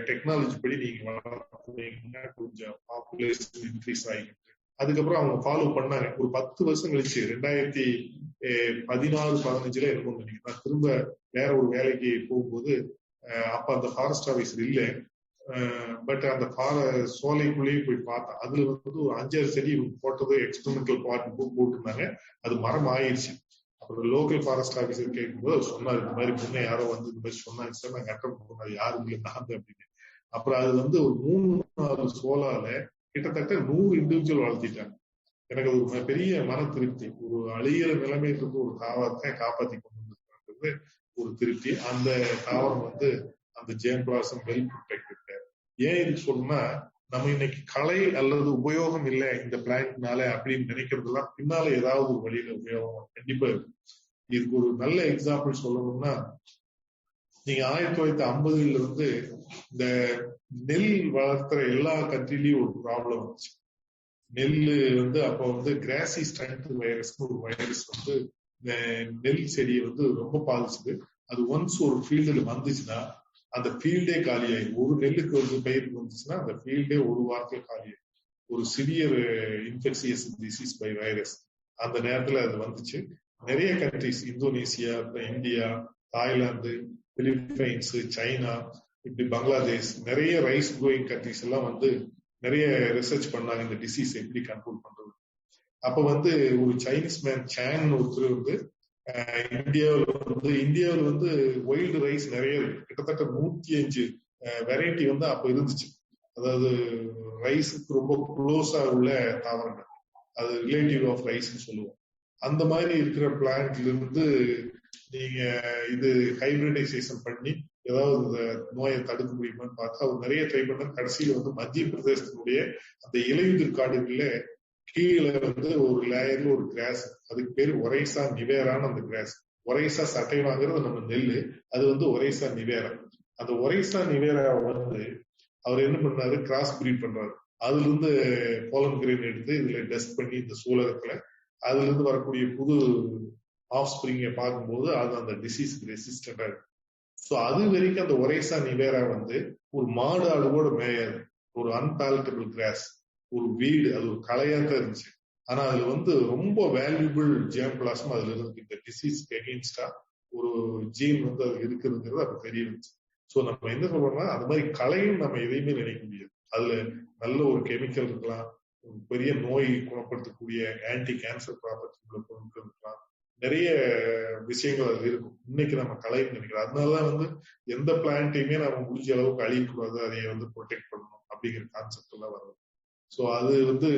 டெக்னாலஜி படி நீங்க வளர்த்தீங்கன்னா கொஞ்சம் பாப்புலேஷன் இன்க்ரீஸ் ஆகிட்டு. அதுக்கப்புறம் அவங்க ஃபாலோ பண்ணாங்க. ஒரு 10 வருஷம் கழிச்சு 2014-15 என்னமோ நினைக்கிறேன், திரும்ப வேற ஒரு வேலைக்கு போகும்போது அப்ப அந்த ஃபாரஸ்ட் ஆபீசர் இல்லை, பட் அந்த சோலைக்குள்ளேயே போய் பார்த்தேன். அதுல வந்து ஒரு 5-6 செடி போட்டது எக்ஸ்பெரிமெண்டல் பார்ட் போட்டுருந்தாங்க. அது மரம் ஆயிடுச்சு. அப்புறம் லோக்கல் ஃபாரஸ்ட் ஆபீசர் கேட்கும்போது அவர் சொன்னார், இந்த மாதிரி முன்னே யாரோ வந்து இந்த மாதிரி சொன்னாங்க சார், நாங்க அட்டன் பண்ணோம், அது யாரும் இல்லை நான் அப்படின்னு. அப்புறம் அது வந்து ஒரு 3-4 சோலால கிட்டத்தட்ட 100 இண்டிவிஜுவல் வளர்த்திட்டாங்க. எனக்கு அது ஒரு பெரிய மன திருப்தி. ஒரு அழியிற நிலைமையில இருந்து ஒரு தாவரத்தை காப்பாற்றி கொண்டு வந்திருக்கிறது ஒரு திருப்தி. அந்த தாவரம் வந்து அந்த ஜேம் பிளாசம் வெல் ப்ரொடெக்டட். ஏன் இது சொல்லணும்னா, நம்ம இன்னைக்கு கலை அல்லது உபயோகம் இல்லை இந்த பிளான்ட்னால அப்படின்னு நினைக்கிறதுலாம் பின்னால ஏதாவது ஒரு வழியில உபயோகம் கண்டிப்பா இருக்கு. இதுக்கு ஒரு நல்ல எக்ஸாம்பிள் சொல்லணும்னா, நீங்க 1950 இருந்து இந்த நெல் வளர்த்துற எல்லா கண்ட்ரிலையும் ஒரு ப்ராப்ளம் வந்துச்சு. நெல் வந்து அப்ப வந்து கிராசி ஸ்டண்ட் வைரஸ் ஒரு வைரஸ் வந்து நெல் செடியை வந்து ரொம்ப பாதிச்சுது. அது ஒன்ஸ் ஒரு ஃபீல்டுல வந்துச்சுன்னா அந்த ஃபீல்டே காலியாயிடும். ஒரு நெல்லுக்கு வந்து பயிருக்கு வந்துச்சுன்னா அந்த ஃபீல்டே ஒரு வாரத்துல காலியாயிடும். ஒரு சிவியர் இன்ஃபெக்சியஸ் டிசீஸ் பை வைரஸ் அந்த நேரத்துல அது வந்துச்சு. நிறைய countries, Indonesia, India, Thailand, Philippines, China, இப்படி பங்களாதேஷ், நிறைய ரைஸ் க்ரோயிங் கண்ட்ரிஸ் எல்லாம் வந்து நிறைய ரிசர்ச் பண்ணாங்க இந்த டிசீஸ் எப்படி கண்ட்ரோல் பண்றது. அப்ப வந்து ஒரு சைனீஸ் மேன் சான் ஒருத்தர் வந்து இந்தியாவில் வந்து வைல்டு ரைஸ் நிறைய இருக்கு. கிட்டத்தட்ட 105 வெரைட்டி வந்து அப்ப இருந்துச்சு. அதாவது ரைஸுக்கு ரொம்ப க்ளோஸா உள்ள தாவரங்கள், அது ரிலேட்டிவ் ஆஃப் ரைஸ்ன்னு சொல்லுவோம். அந்த மாதிரி இருக்கிற பிளான்ட்ல இருந்து நீங்க இது ஹைபிரிடைசேஷன் பண்ணி ஏதாவது இந்த நோயை தடுக்க முடியுமான்னு பார்த்தா அவர் நிறைய ட்ரை பண்ண. கடைசியில வந்து மத்திய பிரதேசத்தினுடைய அந்த இலையுதிர் காடுகள்ல கீழே வந்து ஒரு லேயர்ல ஒரு கிராஸ், அதுக்கு பேரு ஒரைசா நிவேரான்னு அந்த கிராஸ். ஒரைசா சட்டைவாங்கிறது நம்ம நெல்லு, அது வந்து ஒரைசா நிவேரா. அந்த ஒரைசா நிவேரா வந்து அவர் என்ன பண்ணாரு, கிராஸ் பிரீட் பண்றாரு. அதுல இருந்து போலன் கிரெயின் எடுத்து இதுல டெஸ்ட் பண்ணி இந்த சூழகத்துல அதுல இருந்து வரக்கூடிய புது ஆஃப் ஸ்பிரிங்கை பார்க்கும்போது அது அந்த டிசீஸ்க்கு ரெசிஸ்டண்டா இருக்கு. ஸோ அது வரைக்கும் அந்த ஒரைசா நிவேரா வந்து ஒரு மாடு ஆடு கூட மேயாது, ஒரு அன்பாலட்டபிள் கிராஸ், ஒரு வீடு, அது ஒரு கலையாத்தான் இருந்துச்சு. ஆனா அதுல வந்து ரொம்ப வேல்யூபிள் ஜேம் பிளாசம் அதுல இருக்கு. இந்த டிசீஸ்க்கு எகெயின்ஸ்டா ஒரு ஜீன் வந்து அது இருக்குதுங்கிறது அப்ப தெரிய இருந்துச்சு. ஸோ நம்ம என்ன சொல்றோம்னா, அது மாதிரி கலையும் நம்ம எதையுமே நினைக்க முடியாது. அதுல நல்ல ஒரு கெமிக்கல் இருக்கலாம், பெரிய நோய் குணப்படுத்தக்கூடிய ஆன்டி கேன்சர் ப்ராப்பர்ட்டி உள்ள பொருட்கள் இருக்கலாம், நிறைய விஷயங்கள் அது இருக்கும். இன்னைக்கு நம்ம கலைன்னு நினைக்கிறோம். அதனாலதான் வந்து எந்த பிளான்ட்டையுமே நம்ம முடிஞ்ச அளவுக்கு அழியக்கூடாது, அதை வந்து ப்ரொடெக்ட் பண்ணணும் அப்படிங்கிற கான்செப்ட் எல்லாம் வருது. ஸோ அது வந்து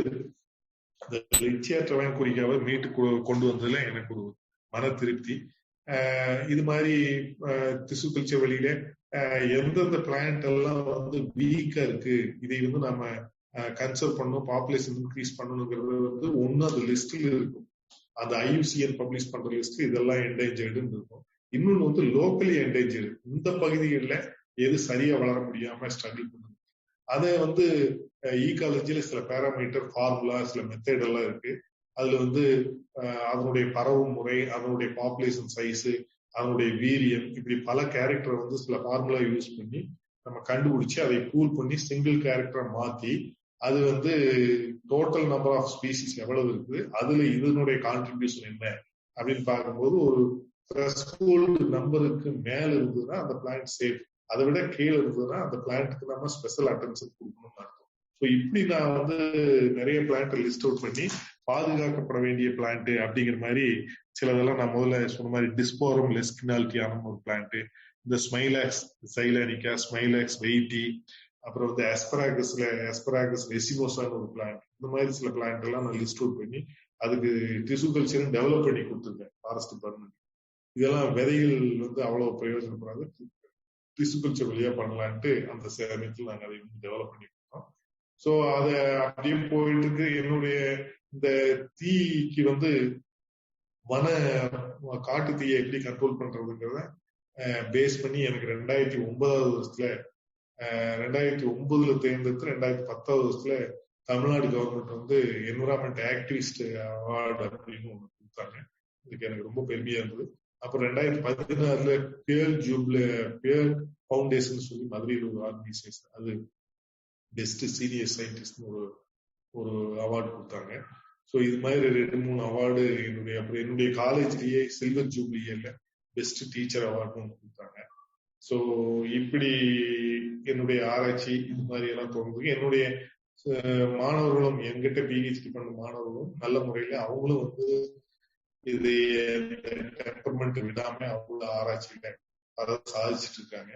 அந்த லட்சியற்றவன் குறிக்காக மீட்டு கொண்டு வந்ததுல எனக்கு ஒரு மன திருப்தி. இது மாதிரி திசு கல்ச்சர் வழியில எந்தெந்த பிளான்ட் எல்லாம் வந்து வீக்கா இருக்கு, இதை வந்து நம்ம கன்சர்வ் பண்ணணும், பாப்புலேஷன் இன்க்ரீஸ் பண்ணணுங்கிறது வந்து ஒண்ணு அந்த லிஸ்ட்ல இருக்கும். அந்த ஐயூசிஎன் பப்ளிஷ் பண்ற லிஸ்ட் இதெல்லாம் என்டேஞ்சர்டுன்னு இருக்கும். இன்னொன்னு வந்து லோக்கலி என்டேஞ்சர்டு, இந்த பகுதிகளில் எது சரியா வளர முடியாம ஸ்ட்ரகிள் பண்ணுது. அதை வந்து ஈகாலஜியில சில பேராமீட்டர், ஃபார்முலா, சில மெத்தட் எல்லாம் இருக்கு. அதுல வந்து அதனுடைய பரவும் முறை, அதனுடைய பாப்புலேஷன் சைஸ், அதனுடைய வீரியம், இப்படி பல கேரக்டர் வந்து சில ஃபார்முலா யூஸ் பண்ணி நம்ம கண்டுபிடிச்சு அதை பூல் பண்ணி சிங்கிள் கேரக்டரை மாத்தி அது வந்து டோட்டல் நம்பர் ஆஃப் ஸ்பீசிஸ் எவ்வளவு இருக்குது, அதுல இதனுடைய கான்ட்ரிபியூஷன் என்ன அப்படின்னு பார்க்கும்போது ஒரு த்ரெஷ்ஹோல்டு நம்பருக்கு மேல இருந்ததுன்னா அந்த பிளான்ட் சேஃப், அதை விட கீழே இருந்ததுன்னா அந்த பிளான்ட்டுக்கு நம்ம ஸ்பெஷல் அட்டென்ஷன் கொடுக்கணும்னு அர்த்தம். ஸோ இப்படி நான் வந்து நிறைய பிளான்ட் லிஸ்ட் அவுட் பண்ணி பாதுகாக்கப்பட வேண்டிய பிளான்ட் அப்படிங்கிற மாதிரி சிலதெல்லாம் நான் முதல்ல சொன்ன மாதிரி டிஸ்போரம் லெஸ்கினாலிட்டியான ஒரு பிளான்ட், இந்த ஸ்மைலாக்ஸ் சைலானிகா, ஸ்மைலாக்ஸ் வெயிட்டி, அப்புறம் வந்து ஆஸ்பராகஸ் ரெசிமோசான்னு ஒரு பிளான்ட், இந்த மாதிரி சில பிளான்ட் எல்லாம் நான் லிஸ்ட் அவுட் பண்ணி அதுக்கு டிஷ்யூ கல்ச்சர் டெவலப் பண்ணி கொடுத்துருக்கேன் ஃபாரஸ்ட் டிபார்ட்மெண்ட். இதெல்லாம் விதைகள் வந்து அவ்வளவு பிரயோஜனப்படாது, டிஷ்யூ கல்ச்சர் வழியா பண்ணலான்ட்டு அந்த சமயத்தில் நாங்கள் அதை வந்து டெவலப் பண்ணி கொடுத்தோம். ஸோ அதை அப்படியே போயிட்டு இருக்கு. என்னுடைய இந்த தீக்கு வந்து காட்டு தீயை எப்படி கண்ட்ரோல் பண்றதுங்கிறத பேஸ் பண்ணி எனக்கு 2009 தேர்ந்தெடுத்து 2010 வருஷத்துல தமிழ்நாடு கவர்மெண்ட் வந்து என்விரான்மெண்ட் ஆக்டிவிஸ்ட் அவார்டு அப்படின்னு ஒண்ணு கொடுத்தாங்க. இதுக்கு எனக்கு ரொம்ப பெருமையா இருந்தது. அப்புறம் 2016 பியர் ஃபவுண்டேஷன் சொல்லி மதுரையில் ஒரு ஆர்கனைசேஷன், அது பெஸ்ட் சீனியர் சயின்டிஸ்ட் ஒரு அவார்டு கொடுத்தாங்க. ஸோ இது மாதிரி 2-3 அவார்டு என்னுடைய காலேஜ்லயே சில்வர் ஜூப்ளியில பெஸ்ட் டீச்சர் அவார்டும் கொடுத்தாங்க. ஸோ இப்படி என்னுடைய ஆராய்ச்சி இது மாதிரி எல்லாம் தொடர்ந்து என்னுடைய மாணவர்களும் என்கிட்ட பிஹெச்டி பண்ண மாணவர்களும் நல்ல முறையில அவங்களும் வந்து இது டெம்பர்மெண்ட் விடாம அவங்களோட ஆராய்ச்சியில அதை சாதிச்சுட்டு இருக்காங்க.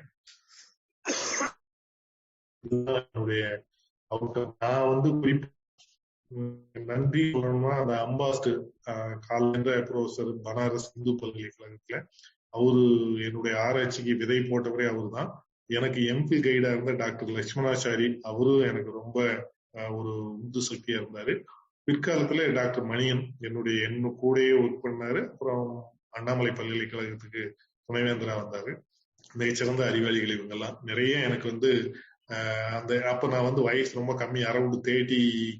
இதுதான் என்னுடைய அவுட்கம். நான் வந்து குறிப்பா நன்றி சொல்லணும்னா அந்த அம்பாஸ்டர் காலேந்திர ப்ரொஃபசர் பனாரஸ் இந்து பல்கலைக்கழகத்துல அவரு என்னுடைய ஆராய்ச்சிக்கு விதை போட்டவரே அவரு தான். எனக்கு எம்பில் கைடா இருந்த டாக்டர் லட்சுமணாச்சாரி அவரும் எனக்கு ரொம்ப ஒரு உந்து சக்தியா இருந்தாரு. பிற்காலத்துல டாக்டர் மணியன் என்ன கூடயே ஒர்க் பண்ணாரு. அப்புறம் அண்ணாமலை பல்கலைக்கழகத்துக்கு துணைவேந்தரா வந்தாரு. மிகச்சிறந்த அறிவாளிகள் இவங்கெல்லாம் நிறைய எனக்கு வந்து அப்ப நான் வந்து வயசு ரொம்ப கம்மி, அரௌண்ட் 30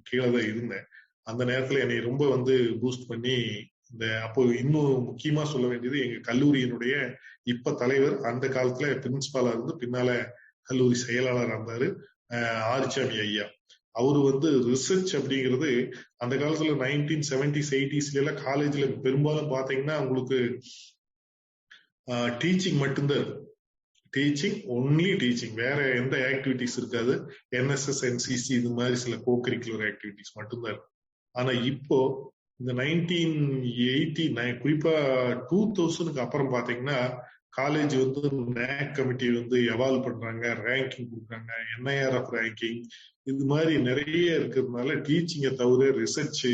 கீழே தான் இருந்தேன். அந்த நேரத்துல என்னை ரொம்ப வந்து பூஸ்ட் பண்ணி அப்போ இன்னும் முக்கியமா சொல்ல வேண்டியது எங்க கல்லூரியினுடைய இப்ப தலைவர், அந்த காலத்துல பிரின்சிபாலா இருந்து பின்னால கல்லூரி செயலாளர் இருந்தாரு ஆரிச்சாமி ஐயா. அவரு வந்து ரிசர்ச் அப்படிங்கிறது அந்த காலத்துல 1970s 80s எல்லாம் காலேஜ்ல பெரும்பாலும் பாத்தீங்கன்னா உங்களுக்கு டீச்சிங் மட்டும்தான் இருக்கும். டீச்சிங், ஒன்லி டீச்சிங், வேற எந்த ஆக்டிவிட்டிஸ் இருக்காது. என்எஸ்எஸ் என்சிசி இது மாதிரி சில கோகரிக்குலர் ஆக்டிவிட்டிஸ் மட்டும்தான் இருக்கும். ஆனா இப்போ இந்த 1989 குறிப்பா 2000க்கு அப்புறம் பாத்தீங்கன்னா காலேஜ் வந்து நேக் கமிட்டி வந்து எவால்வ் பண்றாங்க, ரேங்கிங் கொடுக்குறாங்க, என்ஐஆர்எஃப் ரேங்கிங், இது மாதிரி நிறைய இருக்கிறதுனால டீச்சிங்கை தவிர ரிசர்ச்,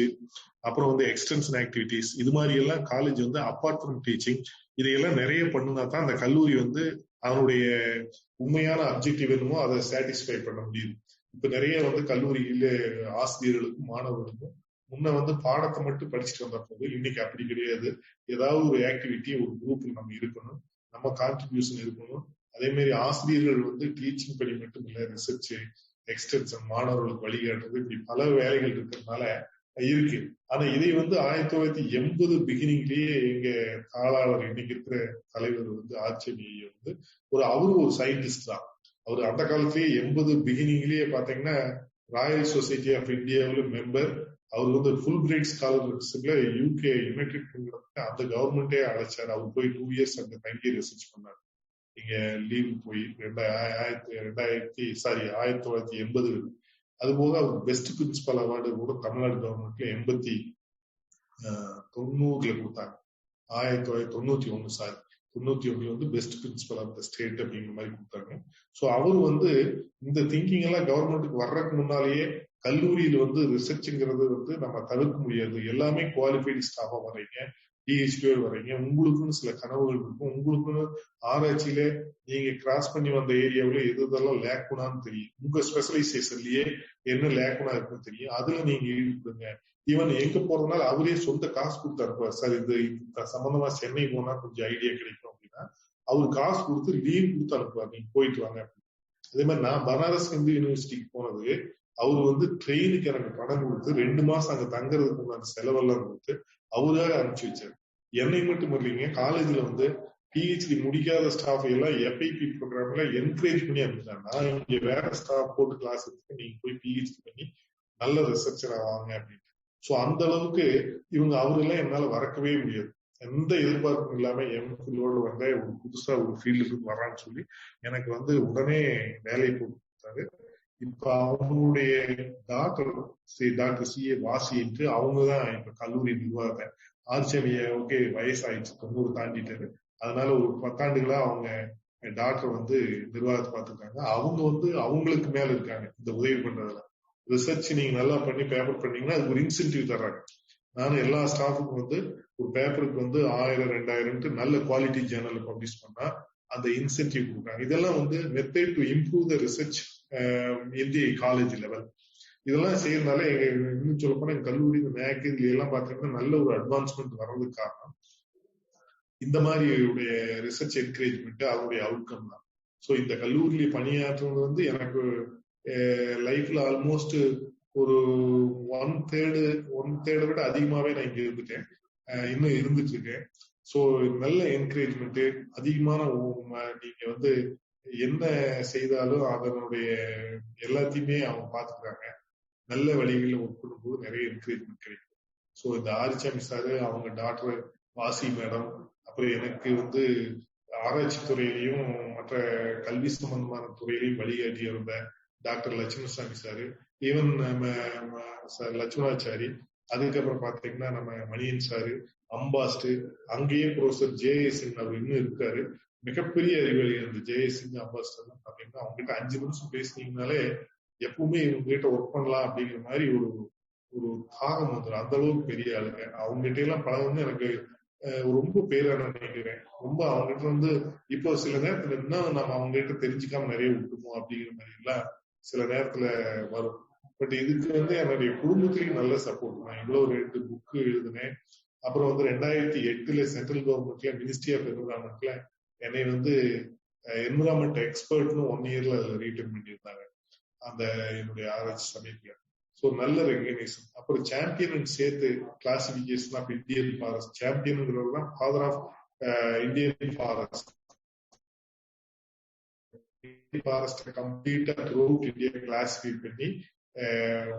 அப்புறம் வந்து எக்ஸ்டென்ஷன் ஆக்டிவிட்டிஸ், இது மாதிரி எல்லாம் காலேஜ் வந்து அப்பார்ட் ஃப்ரம் டீச்சிங் இதையெல்லாம் நிறைய பண்ணுனா தான் அந்த கல்லூரி வந்து அதனுடைய உண்மையான அப்ஜெக்டிவ் என்னமோ அதை சாட்டிஸ்ஃபை பண்ண முடியுது. இப்ப நிறைய வந்து கல்லூரியில ஆசிரியர்களுக்கும் மாணவர்களுக்கும் முன்ன வந்து பாடத்தை மட்டும் படிச்சுட்டு வந்த போது இன்னைக்கு அப்படி கிடையாது. ஏதாவது ஒரு ஆக்டிவிட்டி ஒரு குரூப்ல நம்ம இருக்கணும், நம்ம கான்ட்ரிபியூஷன் இருக்கணும். அதே மாதிரி ஆசிரியர்கள் வந்து டீச்சிங் படி மட்டும் இல்ல, ரிசர்ச், எக்ஸ்டென்ஷன், மாணவர்களுக்கு வழிகாட்டுறது, இப்படி பல வேலைகள் இருக்கிறதுனால இருக்கு. ஆனா இதை வந்து 1980 பிகினிங்லயே எங்க தாளாளர் இன்னைக்கு இருக்கிற தலைவர் வந்து ஆர்ச்சனி வந்து அவரு ஒரு சயின்டிஸ்ட் தான். அவரு அந்த காலத்திலேயே 80 பிகினிங்லயே பாத்தீங்கன்னா ராயல் சொசைட்டி ஆஃப் இந்தியாவில மெம்பர். அவர் வந்து ஃபுல் பிரைட் ஸ்காலர்ஷிப்ல யூகே யுனைடெட் கிங்டம்க்கு அந்த கவர்மெண்டே அழைச்சாரு. அவர் போய் 2 years அங்க தங்கி ரிசர்ச் பண்ணாரு. இங்க லீவ் போய் 1980. அதுபோக அவர் பெஸ்ட் பிரின்சிபல் அவார்டு கூட தமிழ்நாடு கவர்மெண்ட்ல 1990 கொடுத்தாங்க. 1991 வந்து best principal of the state அப்படிங்கிற மாதிரி கொடுத்தாங்க. ஸோ அவரு வந்து இந்த திங்கிங் எல்லாம் கவர்மெண்ட்டுக்கு வர்றதுக்கு முன்னாலேயே கல்லூரியில வந்து ரிசர்ச்ங்கிறது வந்து நம்ம தவிர்க்க முடியாது. எல்லாமே குவாலிஃபைடு ஸ்டாஃபா வர்றீங்க, பிஹெச்டியோடு வர்றீங்க, உங்களுக்குன்னு சில கனவுகள் இருக்கும், உங்களுக்குன்னு ஆராய்ச்சியில நீங்க கிராஸ் பண்ணி வந்த ஏரியாவில எதெல்லாம் லேக்குனான்னு தெரியும், உங்க ஸ்பெஷலைசேஷன்லயே என்ன லேக்குனா இருக்குன்னு தெரியும், அதுல நீங்க ஈடுபடுங்க. ஈவன் எங்க போறதுனால அவரே சொந்த காசு கொடுத்து அனுப்புவார். சார் இது சம்பந்தமா சென்னை போனா கொஞ்சம் ஐடியா கிடைக்கும் அப்படின்னா அவரு காசு கொடுத்து லீவ் கொடுத்து அனுப்புவார், நீங்க போயிட்டு வாங்க. அதே மாதிரி நான் பனாரஸ் இந்து யூனிவர்சிட்டிக்கு போனது அவரு வந்து ட்ரெயினுக்கு எனக்கு பணம் கொடுத்து 2 மாசம் அங்க தங்குறதுக்கு உண்டான செலவெல்லாம் கொடுத்து அவராக அனுப்பிச்சு வச்சாரு. என்னை மட்டும் இல்லைங்க, காலேஜ்ல வந்து பிஹெச்டி முடிக்காத ஸ்டாஃப் எல்லாம் எஃப்ஐபி ப்ரோக்ராம்ல என்கரேஜ் பண்ணி அனுப்பிச்சாங்க. நான் இங்க வேற ஸ்டாஃப் போட்டு கிளாஸ் எடுத்து நீங்க போய் பிஹெச்டி பண்ணி நல்ல ரிசர்ச்சரா வாங்க அப்படின்னு. சோ அந்த அளவுக்கு அவரெல்லாம் என்னால வரக்கவே முடியாது. எந்த எதிர்பார்ப்பும் இல்லாம எம்ஃபிலோடு வந்த ஒரு புதுசா ஒரு ஃபீல்டுக்கு வரான்னு சொல்லி எனக்கு வந்து உடனே வேலையை போட்டு கொடுத்தாரு. இப்ப அவங்களுடைய டாக்டர் CA வாசி என்று அவங்கதான் இப்ப கல்லூரி நிர்வாகத்தை ஆர்ச்சனிய ஓகே வயசாயிடுச்சு, 90 தாண்டிட்டாரு. அதனால ஒரு 10 ஆண்டுகளா அவங்க டாக்டர் வந்து நிர்வாகத்தை பார்த்துருக்காங்க. அவங்க வந்து அவங்களுக்கு மேல இருக்காங்க இந்த உதவி பண்றதுல. ரிசர்ச் நீங்க நல்லா பண்ணி பேப்பர் பண்ணீங்கன்னா அதுக்கு ஒரு இன்சென்டிவ் தர்றாங்க. நானும் எல்லா ஸ்டாஃபுக்கும் வந்து ஒரு பேப்பருக்கு வந்து 1000 2000 நல்ல குவாலிட்டி ஜேர்னல் பப்ளிஷ் பண்ணா அந்த இன்சென்டிவ் கொடுக்குறாங்க. இதெல்லாம் வந்து method to improve the research in the college level. இதெல்லாம் செய்யறதுனால இன்னும் சொல்ல போனா எங்க கல்லூரி இந்த மேக் இதுல எல்லாம் பாத்தீங்கன்னா நல்ல ஒரு அட்வான்ஸ்மெண்ட் வர்றதுக்கு காரணம் இந்த மாதிரி ரிசர்ச் என்கரேஜ்மெண்ட் அவருடைய அவுட்கம் தான். ஸோ இந்த கல்லூரியில பணியாற்றுறது வந்து எனக்கு லைஃப்ல ஆல்மோஸ்ட் ஒரு 1/3 விட அதிகமாவே நான் இங்க இருந்துட்டேன், இன்னும் இருந்துட்டு இருக்கேன். ஸோ நல்ல என்கரேஜ்மெண்ட், அதிகமான நீங்க வந்து என்ன செய்தாலும் அதனுடைய எல்லாத்தையுமே அவங்க பாத்துக்கிறாங்க. நல்ல வழிகளில் ஒர்க் பண்ணும்போது நிறைய என்கரேஜ்மெண்ட் கிடைக்கும். ஸோ இந்த ஆரிச்சாமி சாரு, அவங்க டாக்டர் வாசி மேடம், அப்புறம் எனக்கு வந்து ஆராய்ச்சி துறையிலையும் மற்ற கல்வி சம்பந்தமான துறையிலையும் வழிகாட்டி இருந்த டாக்டர் லட்சுமணசாமி சாரு, ஈவன் நம்ம லட்சுமணாச்சாரி, அதுக்கப்புறம் பாத்தீங்கன்னா நம்ம மணியன் சாரு, அம்பாஸ்ட், அங்கேயே ப்ரொஃபசர் ஜே.எஸ். அவர் இன்னும் இருக்காரு. மிகப்பெரிய அறிவாளி அந்த ஜே.எஸ். அம்பாஸ்ட் எல்லாம் பாத்தீங்கன்னா அவங்க கிட்ட 5 நிமிஷம் பேசினீங்கனாலே எப்பவுமே இவங்க கிட்ட ஒர்க் பண்ணலாம் அப்படிங்கிற மாதிரி ஒரு தாகம் வந்துடும். அந்த அளவுக்கு பெரிய ஆளுங்க. அவங்க கிட்ட எல்லாம் பழம் எனக்கு ரொம்ப பேரா நினைக்கிறேன். ரொம்ப அவங்க கிட்ட வந்து இப்போ சில நேரத்துல இன்னும் நம்ம அவங்க கிட்ட தெரிஞ்சுக்காம நிறைய விட்டுப்போம் அப்படிங்கிற மாதிரி எல்லாம் சில நேரத்துல வரும். பட் இதுக்கு வந்து என்னுடைய குடும்பத்திலையும் நல்ல சப்போர்ட். நான் இவ்வளவு 2 புக்கு எழுதினேன். அப்புறம் வந்து 2008 சென்ட்ரல் கவர்மெண்ட்ல மினிஸ்ட்ரி ஆஃப் என்விரான்மெண்ட்ல என்னை வந்து என்விரான்மெண்ட் எக்ஸ்பர்ட்னு 1 இயர்ல ரீட்டைன் பண்ணியிருந்தாங்க அந்த என்னுடைய ஆராய்ச்சி சமயத்துல. ஸோ நல்ல ரெகக்னேஷன். அப்புறம் சாம்பியன் சேர்த்து கிளாசிபிகேஷன் ஆஃப் இந்தியன் ஃபாரஸ்ட், சாம்பியன்ங்கிறது தான் father of Indian forest. Forest கம்ப்ளீட்டா த்ரூ அவுட் இந்தியா கிளாசிஃபை பண்ணி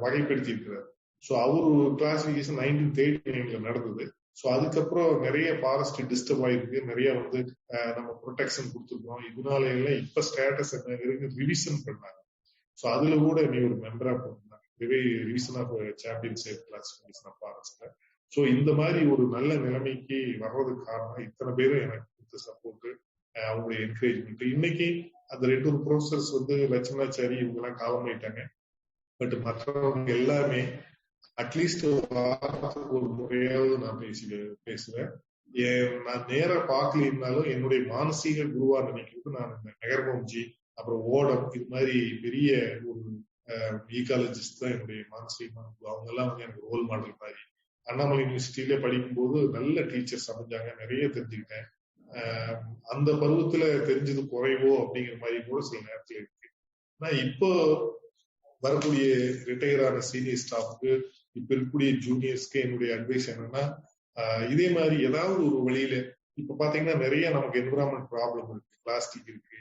வகைப்படுத்தி இருக்கிறார். ஸோ அவரு கிளாசிபிகேஷன் 1939 நடந்தது. ஸோ அதுக்கப்புறம் நிறைய ஃபாரஸ்ட் டிஸ்டர்ப் ஆயிருக்கு, நிறைய வந்து நம்ம ப்ரொடெக்ஷன் கொடுத்துருக்கோம். இதனால எல்லாம் இப்ப ஸ்டேட்டஸ் என்ன ரிவிஷன் பண்ணாங்க. ஸோ அதுல கூட நீ ஒரு மெம்பரா போனாங்க revision of championship classification of ஃபாரஸ்ட்ல. ஸோ இந்த மாதிரி ஒரு நல்ல நிலைமைக்கு வர்றதுக்கு காரணம் இத்தனை பேரும் எனக்கு கொடுத்த சப்போர்ட், அவங்களுடைய என்கரேஜ்மெண்ட். இன்னைக்கு அந்த 2 ப்ரொஃபசர்ஸ் வந்து லட்சுமணாச்சாரி இவங்க எல்லாம் காலமாயிட்டாங்க. பட் மற்றவங்க எல்லாமே அட்லீஸ்ட் ஒரு முறையாவது நான் பேசுவேன். நான் நேர பார்க்கலிருந்தாலும் என்னுடைய மானசீக குருவா நினைக்கிறது நான் இந்த நகர்வம்ஜி, அப்புறம் ஓடம், இது மாதிரி பெரிய ஒரு ஈகாலஜிஸ்ட் தான் என்னுடைய மானசீகமான குரு. அவங்க எல்லாம் வந்து எனக்கு ரோல் மாடல் மாதிரி. அண்ணாமலை யூனிவர்சிட்டியில படிக்கும்போது நல்ல டீச்சர்ஸ் அமைஞ்சாங்க, நிறைய தெரிஞ்சுக்கிட்டேன். அந்த பருவத்துல தெரிஞ்சது குறைவோ அப்படிங்கிற மாதிரி கூட சில நேரத்துல இருக்கு. ஆனா இப்போ வரக்கூடிய ரிட்டையர் ஆன சீனியர் ஸ்டாஃப்க்கு, இப்ப இருக்கக்கூடிய ஜூனியர்ஸ்க்கு என்னுடைய அட்வைஸ் என்னன்னா, இதே மாதிரி ஏதாவது ஒரு வழியில இப்ப பாத்தீங்கன்னா நிறைய நமக்கு என்விரான்மெண்ட் ப்ராப்ளம் இருக்கு. பிளாஸ்டிக் இருக்கு,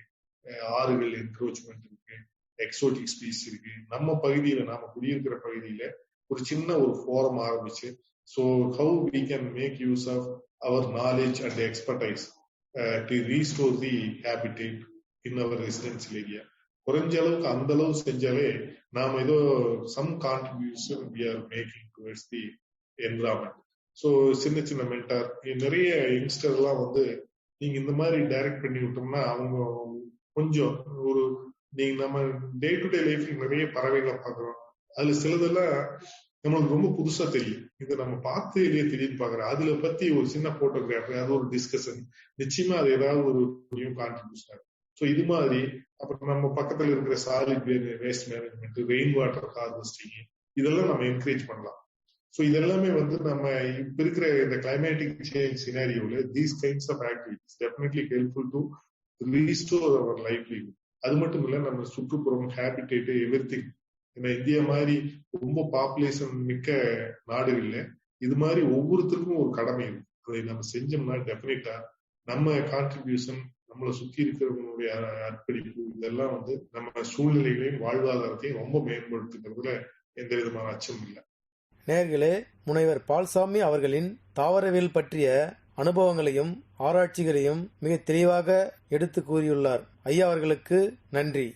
ஆறுகள் என்க்ரோச்மெண்ட் இருக்கு, எக்ஸோட்டிக் ஸ்பீஸ் இருக்கு. நம்ம பகுதியில, நாம குடியிருக்கிற பகுதியில ஒரு சின்ன ஒரு ஃபோரம் ஆரம்பிச்சு, so how we can make use of our knowledge and expertise to restore the habitat in our residential area. குறைஞ்ச அளவுக்கு அந்த அளவு செஞ்சாலே நாம ஏதோ some contribution we are making towards the environment. So சின்ன சின்ன மென்டார், நிறைய யங்ஸ்டர் எல்லாம் வந்து நீங்க இந்த மாதிரி டைரக்ட் பண்ணி விட்டோம்னா அவங்க கொஞ்சம் ஒரு நீங்க நம்ம டே டு டே லைஃப்ல நிறைய பறவைகளை பாக்குறோம். அதுல சிலதெல்லாம் நம்மளுக்கு ரொம்ப புதுசா தெரியும். இதை நம்ம பார்த்து இல்லையே திடீர்னு பாக்குறோம். அதுல பத்தி ஒரு சின்ன போட்டோகிராஃப், அது ஒரு டிஸ்கஷன், நிச்சயமா அது ஏதாவது ஒரு நியூ கான்ட்ரிபியூஷன். ஸோ இது மாதிரி அப்புறம் நம்ம பக்கத்துல இருக்கிற solid waste management, rain water harvesting, இதெல்லாம் நம்ம என்கரேஜ் பண்ணலாம். ஸோ இதெல்லாமே வந்து நம்ம இப்ப இருக்கிற இந்த கிளைமேட்டிக் சேஞ்ச் சினாரியோல these kinds of activities definitely helpful to restore our livelihood. அது மட்டும் இல்ல, நம்ம சுற்றுப்புறம், ஹேபிடேட், எவ்ரிதிங். ஏன்னா இந்தியா மாதிரி ரொம்ப பாப்புலேஷன் மிக்க நாடுகள்ல இது மாதிரி ஒவ்வொருத்தருக்கும் ஒரு கடமை இருக்கு. அதை நம்ம செஞ்சோம்னா டெஃபினட்டா நம்ம கான்ட்ரிபியூஷன், நம்மளை சுத்தி இருக்கிறவங்களுடைய அர்ப்பணிப்பு, இதெல்லாம் வந்து நம்ம சூழ்நிலைகளையும் வாழ்வாதாரத்தையும் ரொம்ப மேம்படுத்துகிறதுல எந்த விதமான அச்சம் இல்லை. நேயர்களே, முனைவர் பால்சாமி அவர்களின் தாவரவியல் பற்றிய அனுபவங்களையும் ஆராய்ச்சிகளையும் மிக தெளிவாக எடுத்து கூறியுள்ளார். ஐயா அவர்களுக்கு நன்றி.